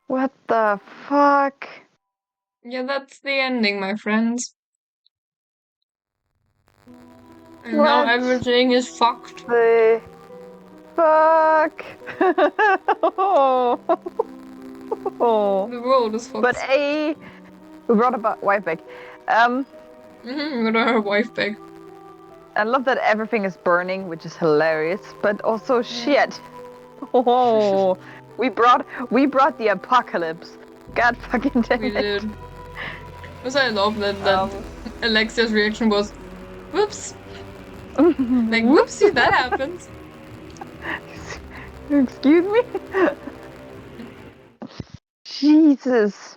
What the fuck? Yeah, that's the ending, my friends. And now What everything is fucked. the fuck? The world is fucked. But we brought a wife back. With our wife back. I love that everything is burning, which is hilarious. But also shit. Oh, we brought the apocalypse. God fucking damn We it. did. Also, I love that Alexia's reaction was, whoops. Like, whoopsie, that happens. Excuse me? Jesus.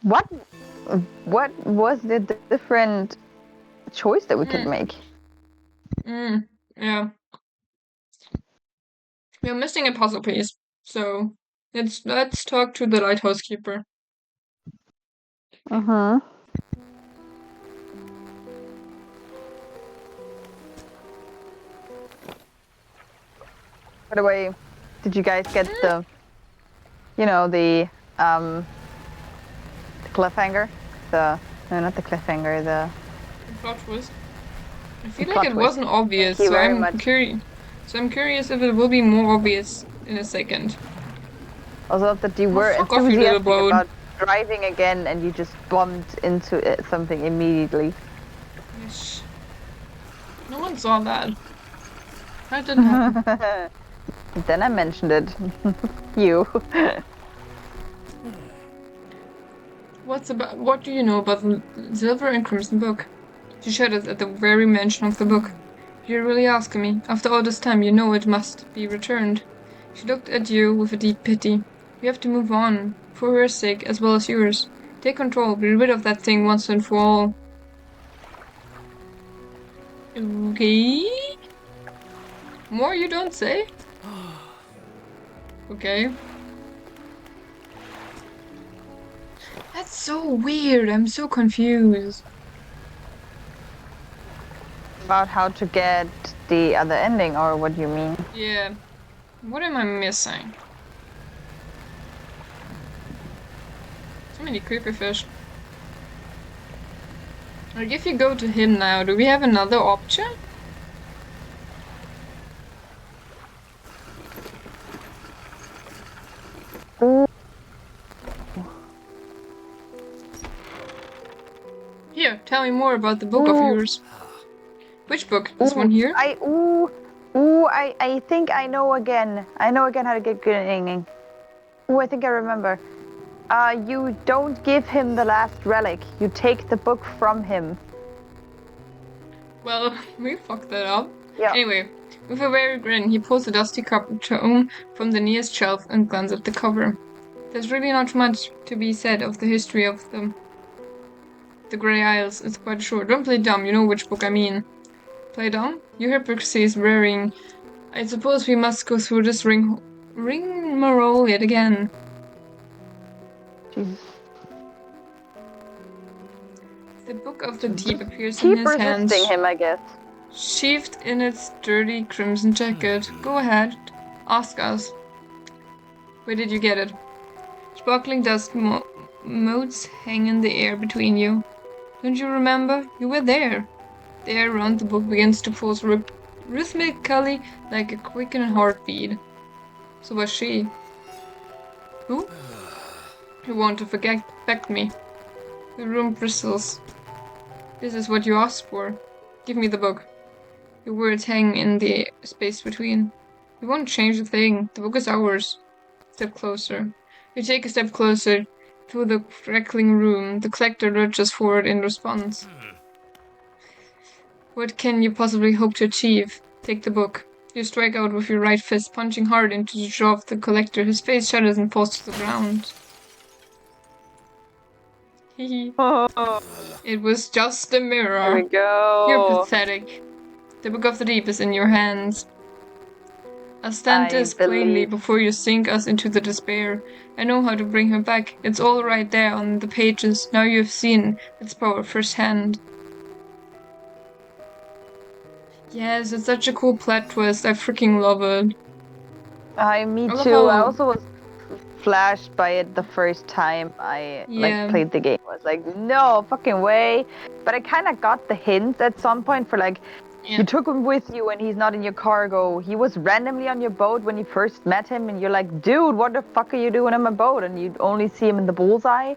What was the different choice that we could make? Yeah. We're missing a puzzle piece. So let's talk to the lighthouse keeper. Uh-huh. By the way, did you guys get the cliffhanger? No, not the cliffhanger, the Plot twist. I feel The like plot it twist. wasn't obvious, Thank you so very I'm much. curious. So I'm curious if it will be more obvious in a second. Also that you were fuck off, you little enthusiastic bone. about driving again and you just bumped into something immediately. Yes. No one saw that. That didn't happen. Then I mentioned it. You. What do you know about the Silver and Crimson book? She shuddered at the very mention of the book. You're really asking me. After all this time, you know it must be returned. She looked at you with a deep pity. You have to move on, for her sake as well as yours. Take control, be rid of that thing once and for all. Okay? More you don't say? Okay. That's so weird, I'm so confused. About how to get the other ending, or what do you mean? Yeah. What am I missing? So many creepy fish. Like, if you go to him now, do we have another option? Ooh. Here, tell me more about the book of Ooh. yours. Which book? This one here? I think I know again. I know again how to get good at hanging. Ooh, I think I remember. You don't give him the last relic. You take the book from him. Well, we fucked that up. Yeah. Anyway, with a weary grin, he pulls a dusty copper tome from the nearest shelf and glances at the cover. There's really not much to be said of the history of the Grey Isles, it's quite short. Don't play dumb, you know which book I mean. Play dumb? Your hypocrisy is rearing. I suppose we must go through this rigmarole yet again. Jesus. The Book of the Deep appears in Keep his hands, resisting him, I guess. sheathed in its dirty crimson jacket. Go ahead, ask us. Where did you get it? Sparkling dust motes hang in the air between you. Don't you remember? You were there. The air around the book begins to pulse rhythmically like a quickened heartbeat. So was she. Who? You want to affect me. The room bristles. This is what you asked for. Give me the book. Your words hang in the space between. We won't change a thing. The book is ours. Step closer. You take a step closer through the crackling room. The collector lurches forward in response. What can you possibly hope to achieve? Take the book. You strike out with your right fist, punching hard into the jaw of the collector. His face shudders and falls to the ground. Oh, It was just a mirror. there we go. You're pathetic. The Book of the Deep is in your hands. I'll stand this plainly before you sink us into the despair. I know how to bring her back. It's all right there on the pages. Now you've seen its power firsthand. Yes, it's such a cool plot twist. I freaking love it. Me I love too. how- I also was flashed by it the first time I Yeah. played the game. I was like, no fucking way. But I kind of got the hint at some point for like, Yeah. you took him with you and he's not in your cargo. He was randomly on your boat when you first met him, and you're like, dude, what the fuck are you doing on my boat? And you only see him in the bullseye.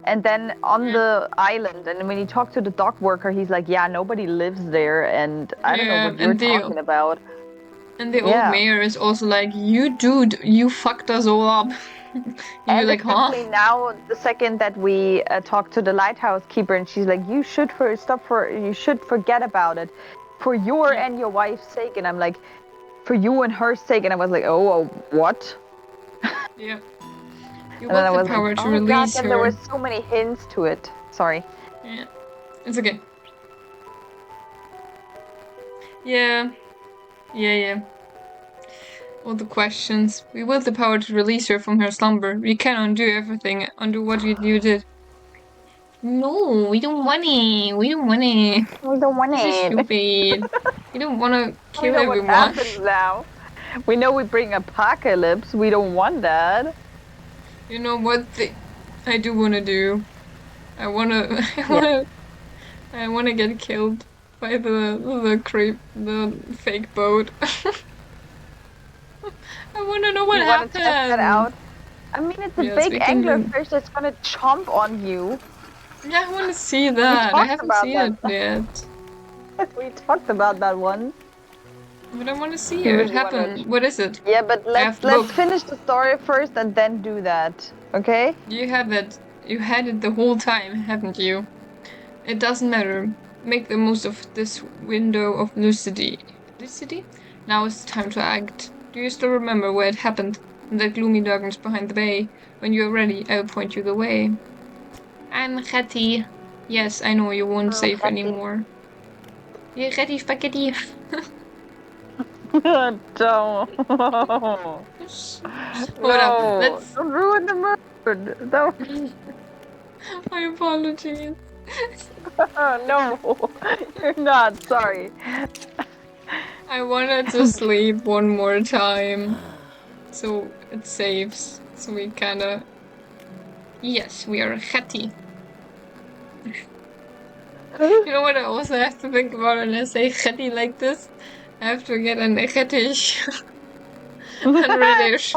And then on the island, and when you talk to the dock worker, he's like, yeah, nobody lives there, and I don't know what you're talking about. And the old mayor is also like, you dude, you fucked us all up. You're like, huh? Especially now, the second that we talk to the lighthouse keeper, and she's like, you should forget about it, for your and your wife's sake. And I'm like, for you and her sake. And I was like, oh what? Yeah. You And then I want was the power like, to oh god, release and her. there were so many hints to it. Sorry. Yeah. It's okay. Yeah. Yeah. All the questions. We will the power to release her from her slumber. We can undo everything. Undo what you did. No, we don't want it. We don't want it. We don't want This is it. stupid. We don't want to We kill know what everyone. happens now. We know we bring apocalypse. We don't want that. You know what I do want to do? I want to get killed by the fake boat. I want to know what happened. You want to test that out? I mean, it's a big anglerfish that's gonna chomp on you. Yeah, I want to see that. I haven't seen it yet. We talked about that one. But I want to see it happen. What is it? Yeah, but let's finish the story first and then do that. Okay? You have it. You had it the whole time, haven't you? It doesn't matter. Make the most of this window of lucidity. Lucidity? Now it's time to act. Do you still remember where it happened? In that gloomy darkness behind the bay. When you are ready, I will point you the way. I'm Hetty. Yes, I know you won't save anymore. You're ready, spaghetti. Don't. No, let's ruin the mood. Don't. My apologies. No, you're not. Sorry. I wanted to sleep one more time, so it saves. So we kinda... Yes, we are happy. You know what I also have to think about when I say Getty like this? I have to get an Gettich and Reddish.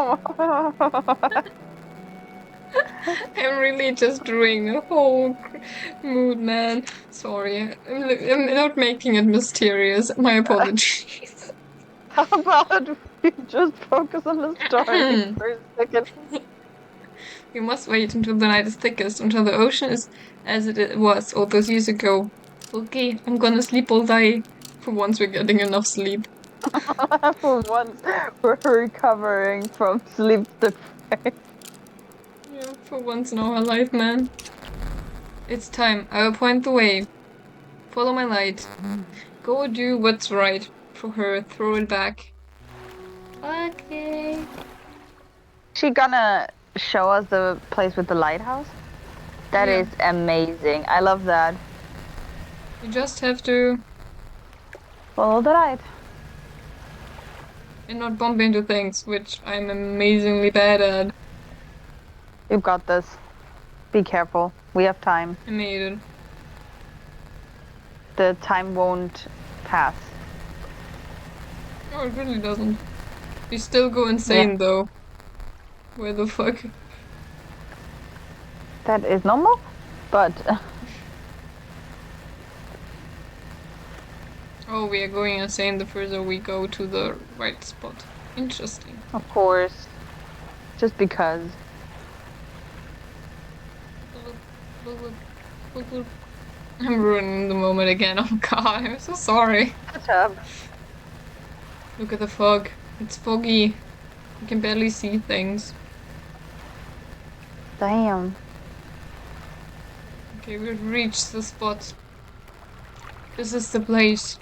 I'm really just doing the whole mood, man. Sorry, I'm not making it mysterious. My apologies. How about we just focus on the story for a second? We must wait until the night is thickest, until the ocean is as it was all those years ago. Okay, I'm gonna sleep all day. For once, we're getting enough sleep. For once, we're recovering from sleep deprivation. Yeah, for once in our life, man. It's time. I will point the way. Follow my light. Go do what's right for her. Throw it back. Okay. She gonna show us the place with the lighthouse? That Yeah. is amazing. I love that. You just have to Follow the light. and not bump into things, which I'm amazingly bad at. You've got this. Be careful. We have time. I made it. The time won't pass. Oh, it really doesn't. You still go insane though. Where the fuck? That is normal, but Oh, we are going insane the further we go to the right spot. Interesting. of course, just because. I'm ruining the moment again. Oh god, I'm so sorry. Shut up. Look at the fog. It's foggy. You can barely see things. Damn. Okay, we've reached the spot. This is the place.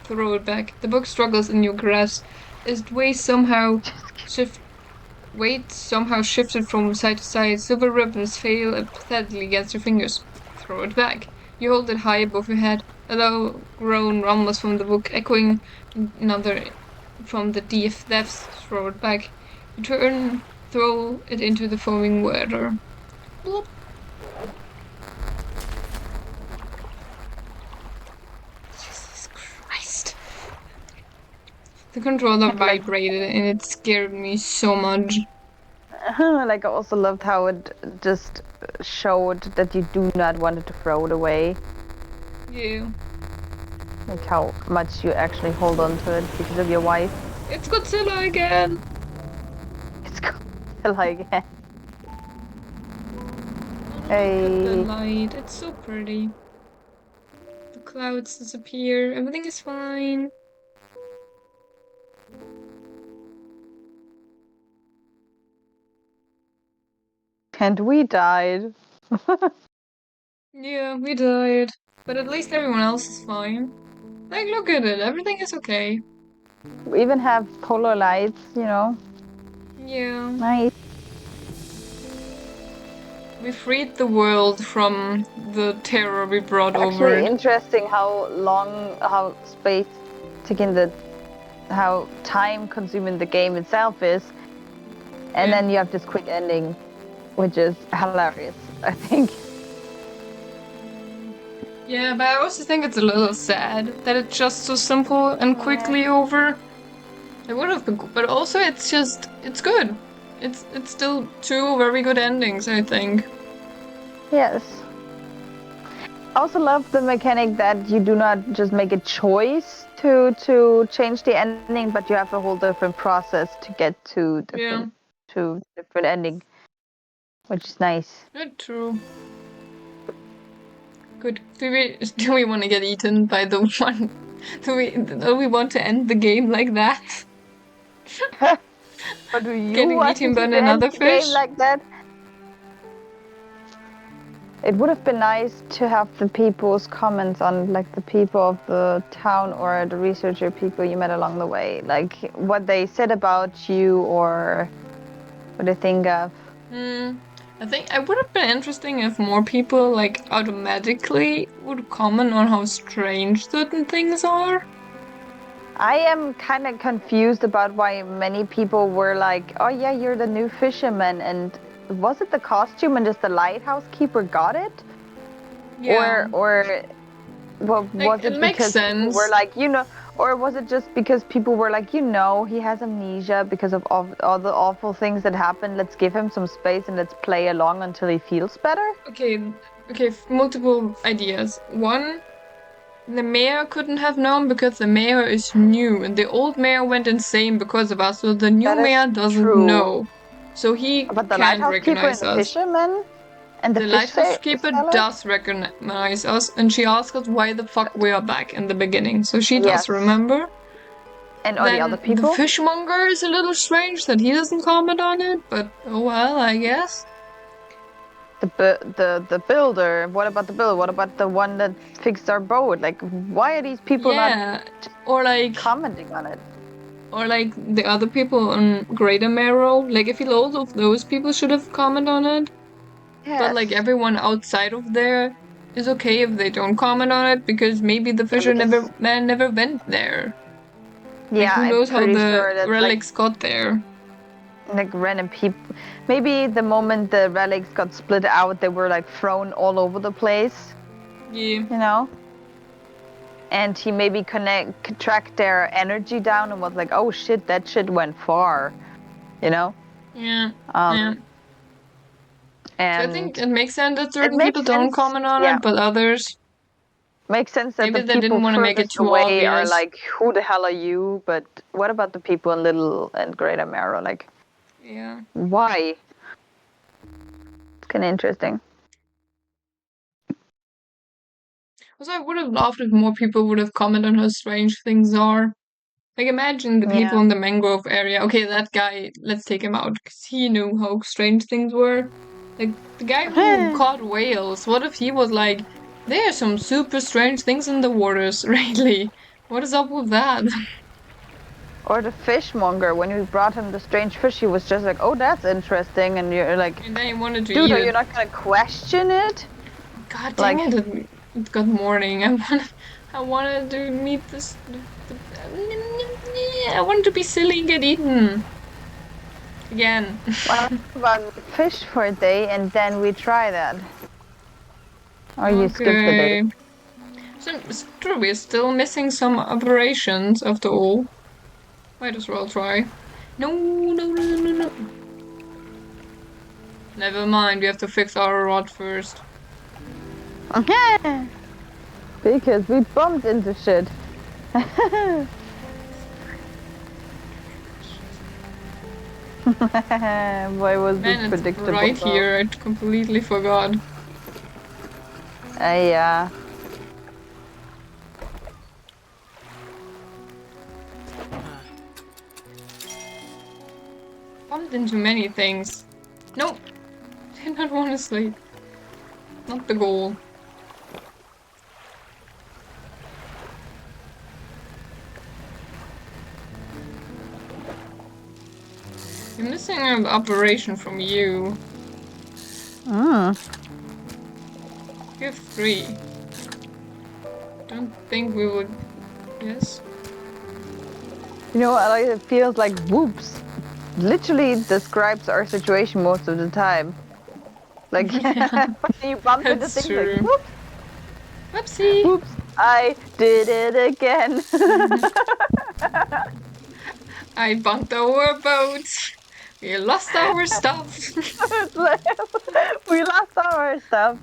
Throw it back. The book struggles in your grasp. Its weight somehow shifted from side to side. Silver ribbons fail pathetically against your fingers. Throw it back. You hold it high above your head. A low groan rumbles from the book, echoing another from the depths. Throw it back. You throw it into the foaming water. Bloop. Jesus Christ. The controller vibrated and it scared me so much. Like I also loved how it just showed that you do not want it to throw it away. Yeah. Like how much you actually hold on to it because of your wife. It's Godzilla again! It's Godzilla again. Look at the Hey. light, it's so pretty. The clouds disappear, everything is fine. And we died. Yeah, we died. But at least everyone else is fine. Like, look at it, everything is okay. We even have polar lights, you know. Yeah. Nice. We freed the world from the terror we brought over Actually it. interesting how space taking how time consuming the game itself is. And Yeah. then you have this quick ending, which is hilarious, I think. Yeah, but I also think it's a little sad that it's just so simple and quickly over. It would have been good, but also it's good. It's still two very good endings, I think. Yes. I also love the mechanic that you do not just make a choice to change the ending, but you have a whole different process to get to different ending, which is nice. Yeah, true. Good. Do we want to get eaten by the one? Do we want to end the game like that? Or do you Getting want eaten by to end another the game fish? like that? It would have been nice to have the people's comments on, like, the people of the town or the researcher people you met along the way, like what they said about you or what they think of. I think it would have been interesting if more people like automatically would comment on how strange certain things are. I am kind of confused about why many people were like, "Oh yeah, you're the new fisherman," and was it the costume and just the lighthouse keeper got it? Yeah. Or Well, Like, was it it makes because people were sense. like, or was it just because people were like, he has amnesia because of all the awful things that happened. Let's give him some space and let's play along until he feels better. Okay, multiple ideas. One, the mayor couldn't have known because the mayor is new, and the old mayor went insane because of us, so the new That is mayor doesn't true. know. So he But the can't lighthouse keeper and recognize the us. fisherman and the The fish lighthouse keeper seller. does recognize us, and she asks us why the fuck we are back in the beginning. So she does Yes. remember. And all the other Then the people. fishmonger is a little strange that he doesn't comment on it, but oh well, I guess. The builder. What about the builder? What about the one that fixed our boat? Like, why are these people not Yeah, or like commenting on it? the other people on Greater Marrow. Like I feel all of those people should have commented on it, but Yes. like everyone outside of there is okay if they don't comment on it because maybe the Yeah, fisher because never went there. Like yeah, who I'm knows how pretty the sure that relics got there? like random people. Maybe the moment the relics got split out, they were like thrown all over the place. Yeah. And he maybe tracked their energy down and was like, "Oh shit, that shit went far," you know. Yeah. Um, So I think and it makes sense that it certain people makes don't sense. comment on Yeah, it, but others makes sense that maybe the they people didn't want to make it furthest too away are obvious. like, "Who the hell are you?" But what about the people in Little and Greater Marrow? Like, Yeah. why? It's kind of interesting. Also, I would have loved if more people would have commented on how strange things are. Like, imagine the people Yeah. in the mangrove area. Okay, that guy, let's take him out because he knew how strange things were. Like, the guy who caught whales, what if he was like, there are some super strange things in the waters lately? What is up with that? Or the fishmonger, when we brought him the strange fish, he was just like, "Oh, that's interesting," and you're like, And then he wanted to "Dude, eat are it. you not gonna question it?" God dang Like, it got morning. I wanted to meet this. I wanted to be silly and get eaten again. well, how about fish for a day and then we try that? Or you skip the day. Okay. So it's true, we're still missing some operations after all. Might as well try. No. Never mind, we have to fix our rod first. Because we bumped into shit. Why was Man, this it's predictable? right though? here. I completely forgot. Yeah. Bumped into many things. Nope. Did not want to sleep. Not the goal. You're missing an operation from you. Mm. You have 3. Don't think we would. Yes. Like, it feels like whoops. Literally describes our situation most of the time. Like, Yeah, when you bump into that's things true. like, whoops, Whoopsie! whoops, I did it again. I bumped over a boat. We lost our stuff. We lost our stuff.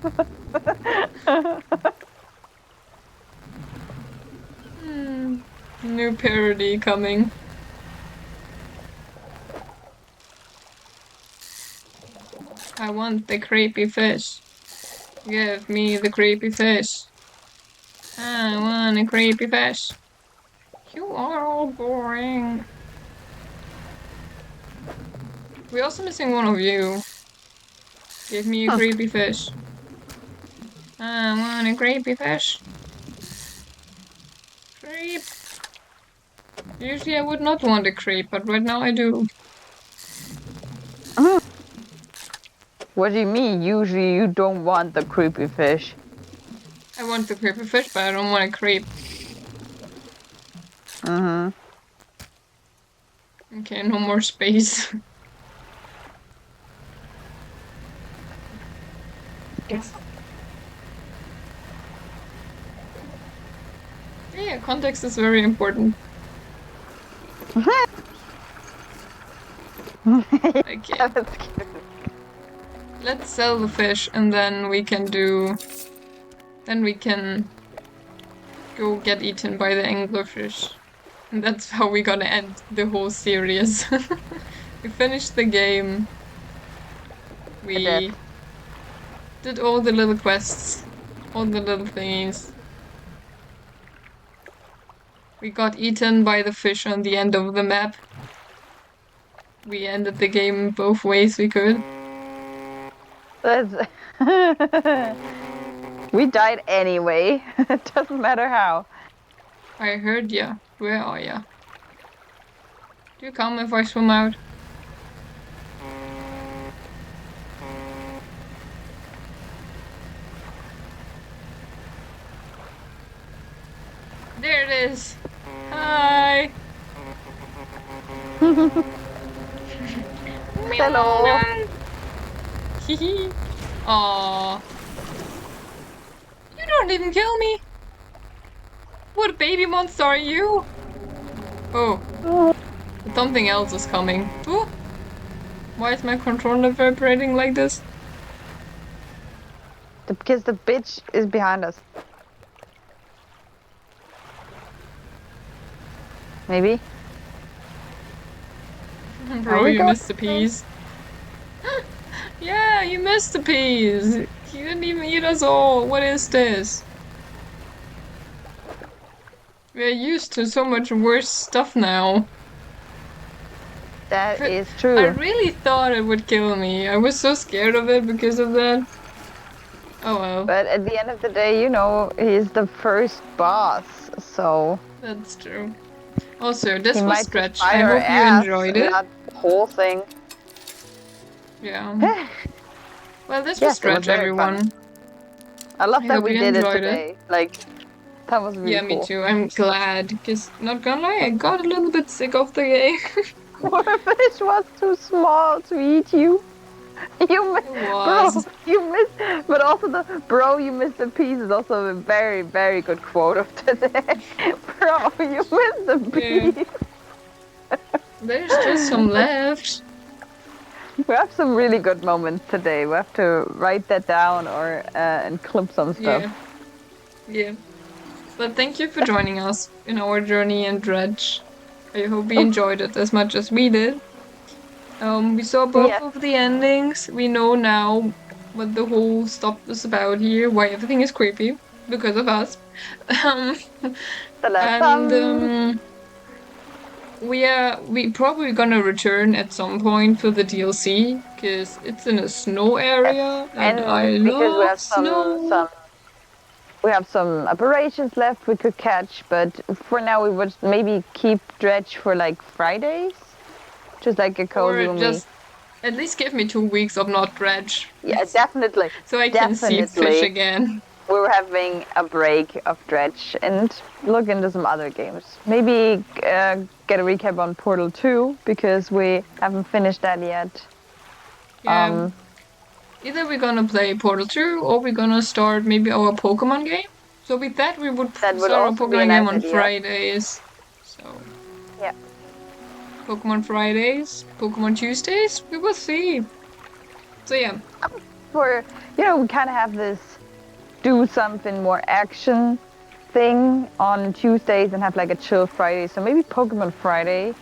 New parody coming. I want the creepy fish. Give me the creepy fish. I want a creepy fish. You are all boring. We're also missing one of you. Give me a creepy fish. I want a creepy fish. Creep. Usually I would not want a creep, but right now I do. What do you mean? Usually you don't want the creepy fish. I want the creepy fish, but I don't want a creep. Okay, no more space. Yes. Yeah, context is very important. Okay. That's cute. Let's sell the fish and then we can go get eaten by the anglerfish. And that's how we're gonna end the whole series. We finished the game. We did all the little quests, all the little thingies. We got eaten by the fish on the end of the map. We ended the game both ways we could. That's we died anyway. It doesn't matter how. I heard ya. Where are ya? Do you come if I swim out? There it is. Hi. Hello. Hehe. Aww. You don't even kill me. What baby monster are you? Oh, something else is coming. Ooh. Why is my controller vibrating like this? Because the bitch is behind us. Maybe. Bro, we you going? missed the peas. Yeah, you missed the peas. You didn't even eat us all. What is this? We're used to so much worse stuff now. That But is I true. really thought it would kill me. I was so scared of it because of that. Oh well. But at the end of the day, you know, he's the first boss, so That's true. Also, this he was might just Stretch. I fire hope you ass, enjoyed it. not the whole thing. Yeah. Well, this was Yes, it was Stretch, very fun. everyone. I love I that hope we you did it enjoyed today. Like, that was really Yeah, cool. me too. I'm glad, because not gonna lie, I got a little bit sick of the game. Poor fish was too small to eat you. You missed, It bro. was. You missed, but also you missed the piece is also a very, very good quote of today. Bro, you missed the Yeah. piece. There's just some left. We have some really good moments today. We have to write that down or and clip some stuff. Yeah. Yeah. But thank you for joining us in our journey in Dredge. I hope you enjoyed it as much as we did. We saw both Yeah. of the endings. We know now what the whole stuff is about here, why everything is creepy because of us. And we probably gonna return at some point for the DLC because it's in a snow area and I because we love have snow. we have some operations left we could catch, but for now we would maybe keep Dredge for like Fridays, just like a cozy Or when just at least give me 2 weeks of not Dredge. Yeah, definitely. So I can see fish again. We were having a break of Dredge and look into some other games. Maybe get a recap on Portal 2 because we haven't finished that yet. Yeah. Either we're gonna play Portal 2 or we're gonna start maybe our Pokemon game. So with that we would That would start our also be a Pokemon nice game on idea. Fridays. So Yeah. Pokemon Fridays, Pokemon Tuesdays, we will see. So yeah. For, you know, we kind of have this do something more action thing on Tuesdays and have like a chill Friday. So maybe Pokemon Friday.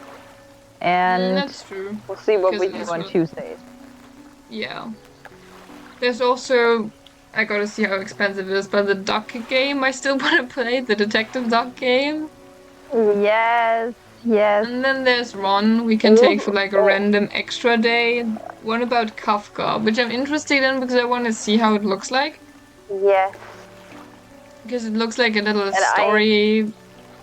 And That's true. we'll see what we Because it do is on what- Tuesdays. Yeah. There's also, I gotta see how expensive it is, but the duck game I still want to play, the detective duck game. Yes, yes. And then there's Ron we can take for like a random extra day. One about Kafka, which I'm interested in because I want to see how it looks like. Yes. Because it looks like a little And story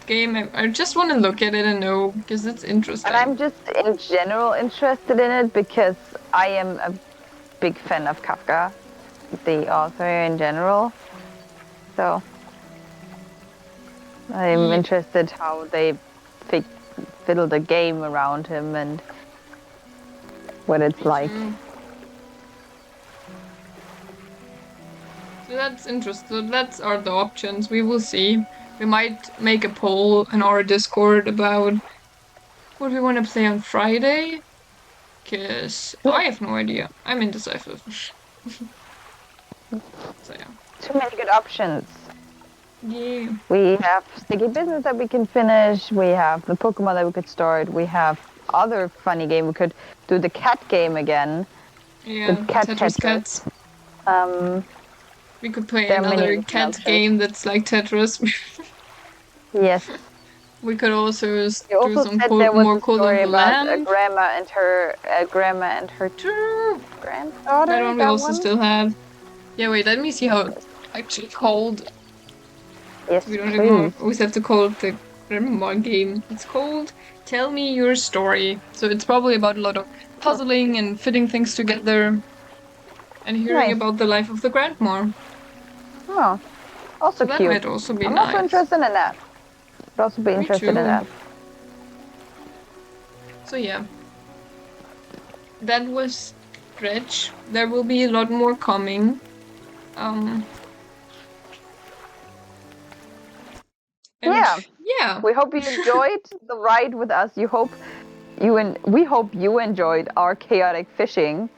game. I just want to look at it and know because it's interesting. And I'm just in general interested in it because I am a big fan of Kafka, the author in general. So I'm interested how they fiddle the game around him and what it's like. So that's interesting. So that's are the options. We will see. We might make a poll in our Discord about what we want to play on Friday, because I have no idea. I'm indecisive. So yeah. Too many good options. Yeah. We have Sticky Business that we can finish. We have the Pokemon that we could start. We have other funny game. We could do the cat game again. Yeah, The cat Tetris Tetris. Cats. We could play There are many another different cat options. game that's like Tetris. Yes. We could also You do also some said there was more a Call of story the about a Lamb. grandma and her True. granddaughter. That one we That also one. still have. Yeah, wait, let me see how it's actually called. Yes, We don't even please. always have to call it the grandma game. It's called Tell Me Your Story. So it's probably about a lot of puzzling and fitting things together and hearing Nice. about the life of the grandma. Oh, also So that cute. might also be I'm also nice. interested in that. Would also be Me interested in too. that. So yeah, that was Dredge. There will be a lot more coming. And Yeah. yeah. We hope you enjoyed the ride with us. We hope you enjoyed our chaotic fishing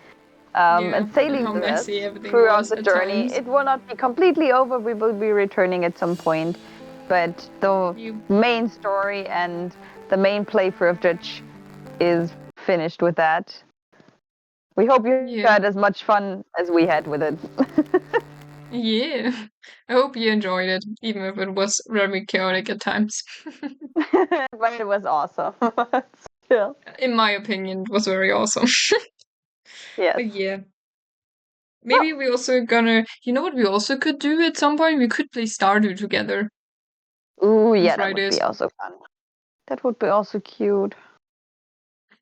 Yeah, and sailing how with us messy everything throughout was the at journey. times. It will not be completely over. We will be returning at some point, but the You, main story and the main playthrough of Dredge is finished with that. We hope you yeah, had as much fun as we had with it. yeah. I hope you enjoyed it, even if it was very chaotic at times. But it was awesome. Still. In my opinion, it was very awesome. Yes. But yeah. Maybe we also gonna, you know what we also could do at some point? We could play Stardew together Ooh, on yeah, that would be Fridays. also fun. That would be also cute.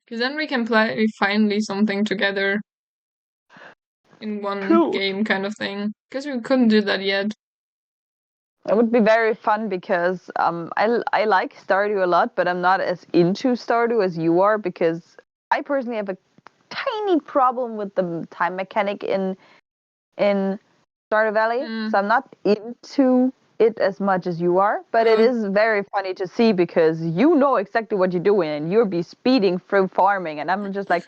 Because then we can play finally something together in one True. game kind of thing. Because we couldn't do that yet. It would be very fun because I like Stardew a lot, but I'm not as into Stardew as you are because I personally have a tiny problem with the time mechanic in Stardew Valley. Mm. So I'm not into it as much as you are, but it is very funny to see because you know exactly what you're doing and you'll be speeding through farming and I'm just like,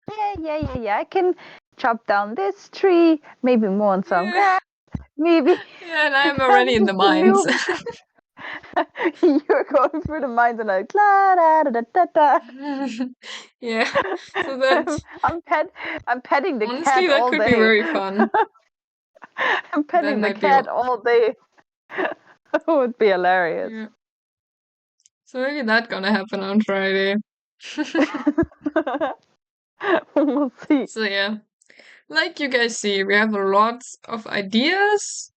yeah, I can chop down this tree, maybe mow on some Yeah. grass, maybe Yeah, and I'm plant already in the just a mines. new. You're going through the mines and like la da da da da. Yeah. So that I'm pet I'm petting the honestly cat that all could be day. very fun. I'm That petting the might be cat all day. It would be hilarious. yeah. So maybe that gonna happen on Friday. We'll see. So yeah. Like you guys see, we have lots of ideas.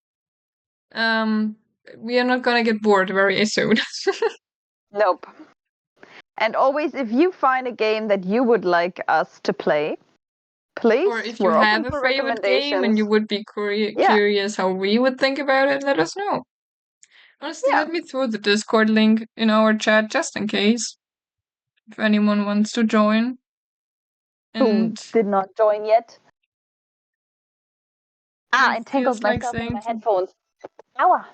We are not gonna get bored very soon. Nope. And always, if you find a game that you would like us to play, please, Or if you we're open have a for favorite game and recommendations. you would be Yeah, curious how we would think about it, let us know. Honestly, yeah. let me throw the Discord link in our chat just in case, if anyone wants to join. Who And did not join yet? I it entangled feels like myself in saying my headphones. Ow!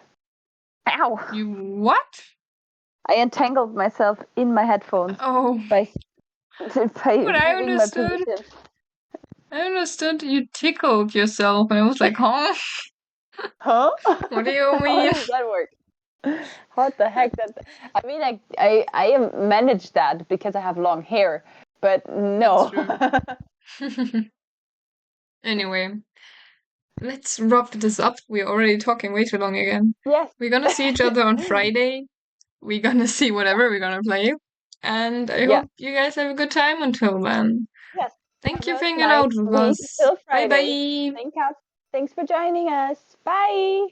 Ow! you what? I entangled myself in my headphones Oh, by but I moving my understood. position. I understood you tickled yourself, and I was like, huh? Huh? What do you How mean? does that work? What the heck? I mean, I manage that because I have long hair, but That's no. true. Anyway, let's wrap this up. We're already talking way too long again. Yes. We're gonna see each other on Friday. We're gonna see whatever we're gonna play. And I Yeah. hope you guys have a good time until then. Yes. Thank you Have for a hanging nice out with week us. till Bye Friday. bye. Thanks for joining us. Bye.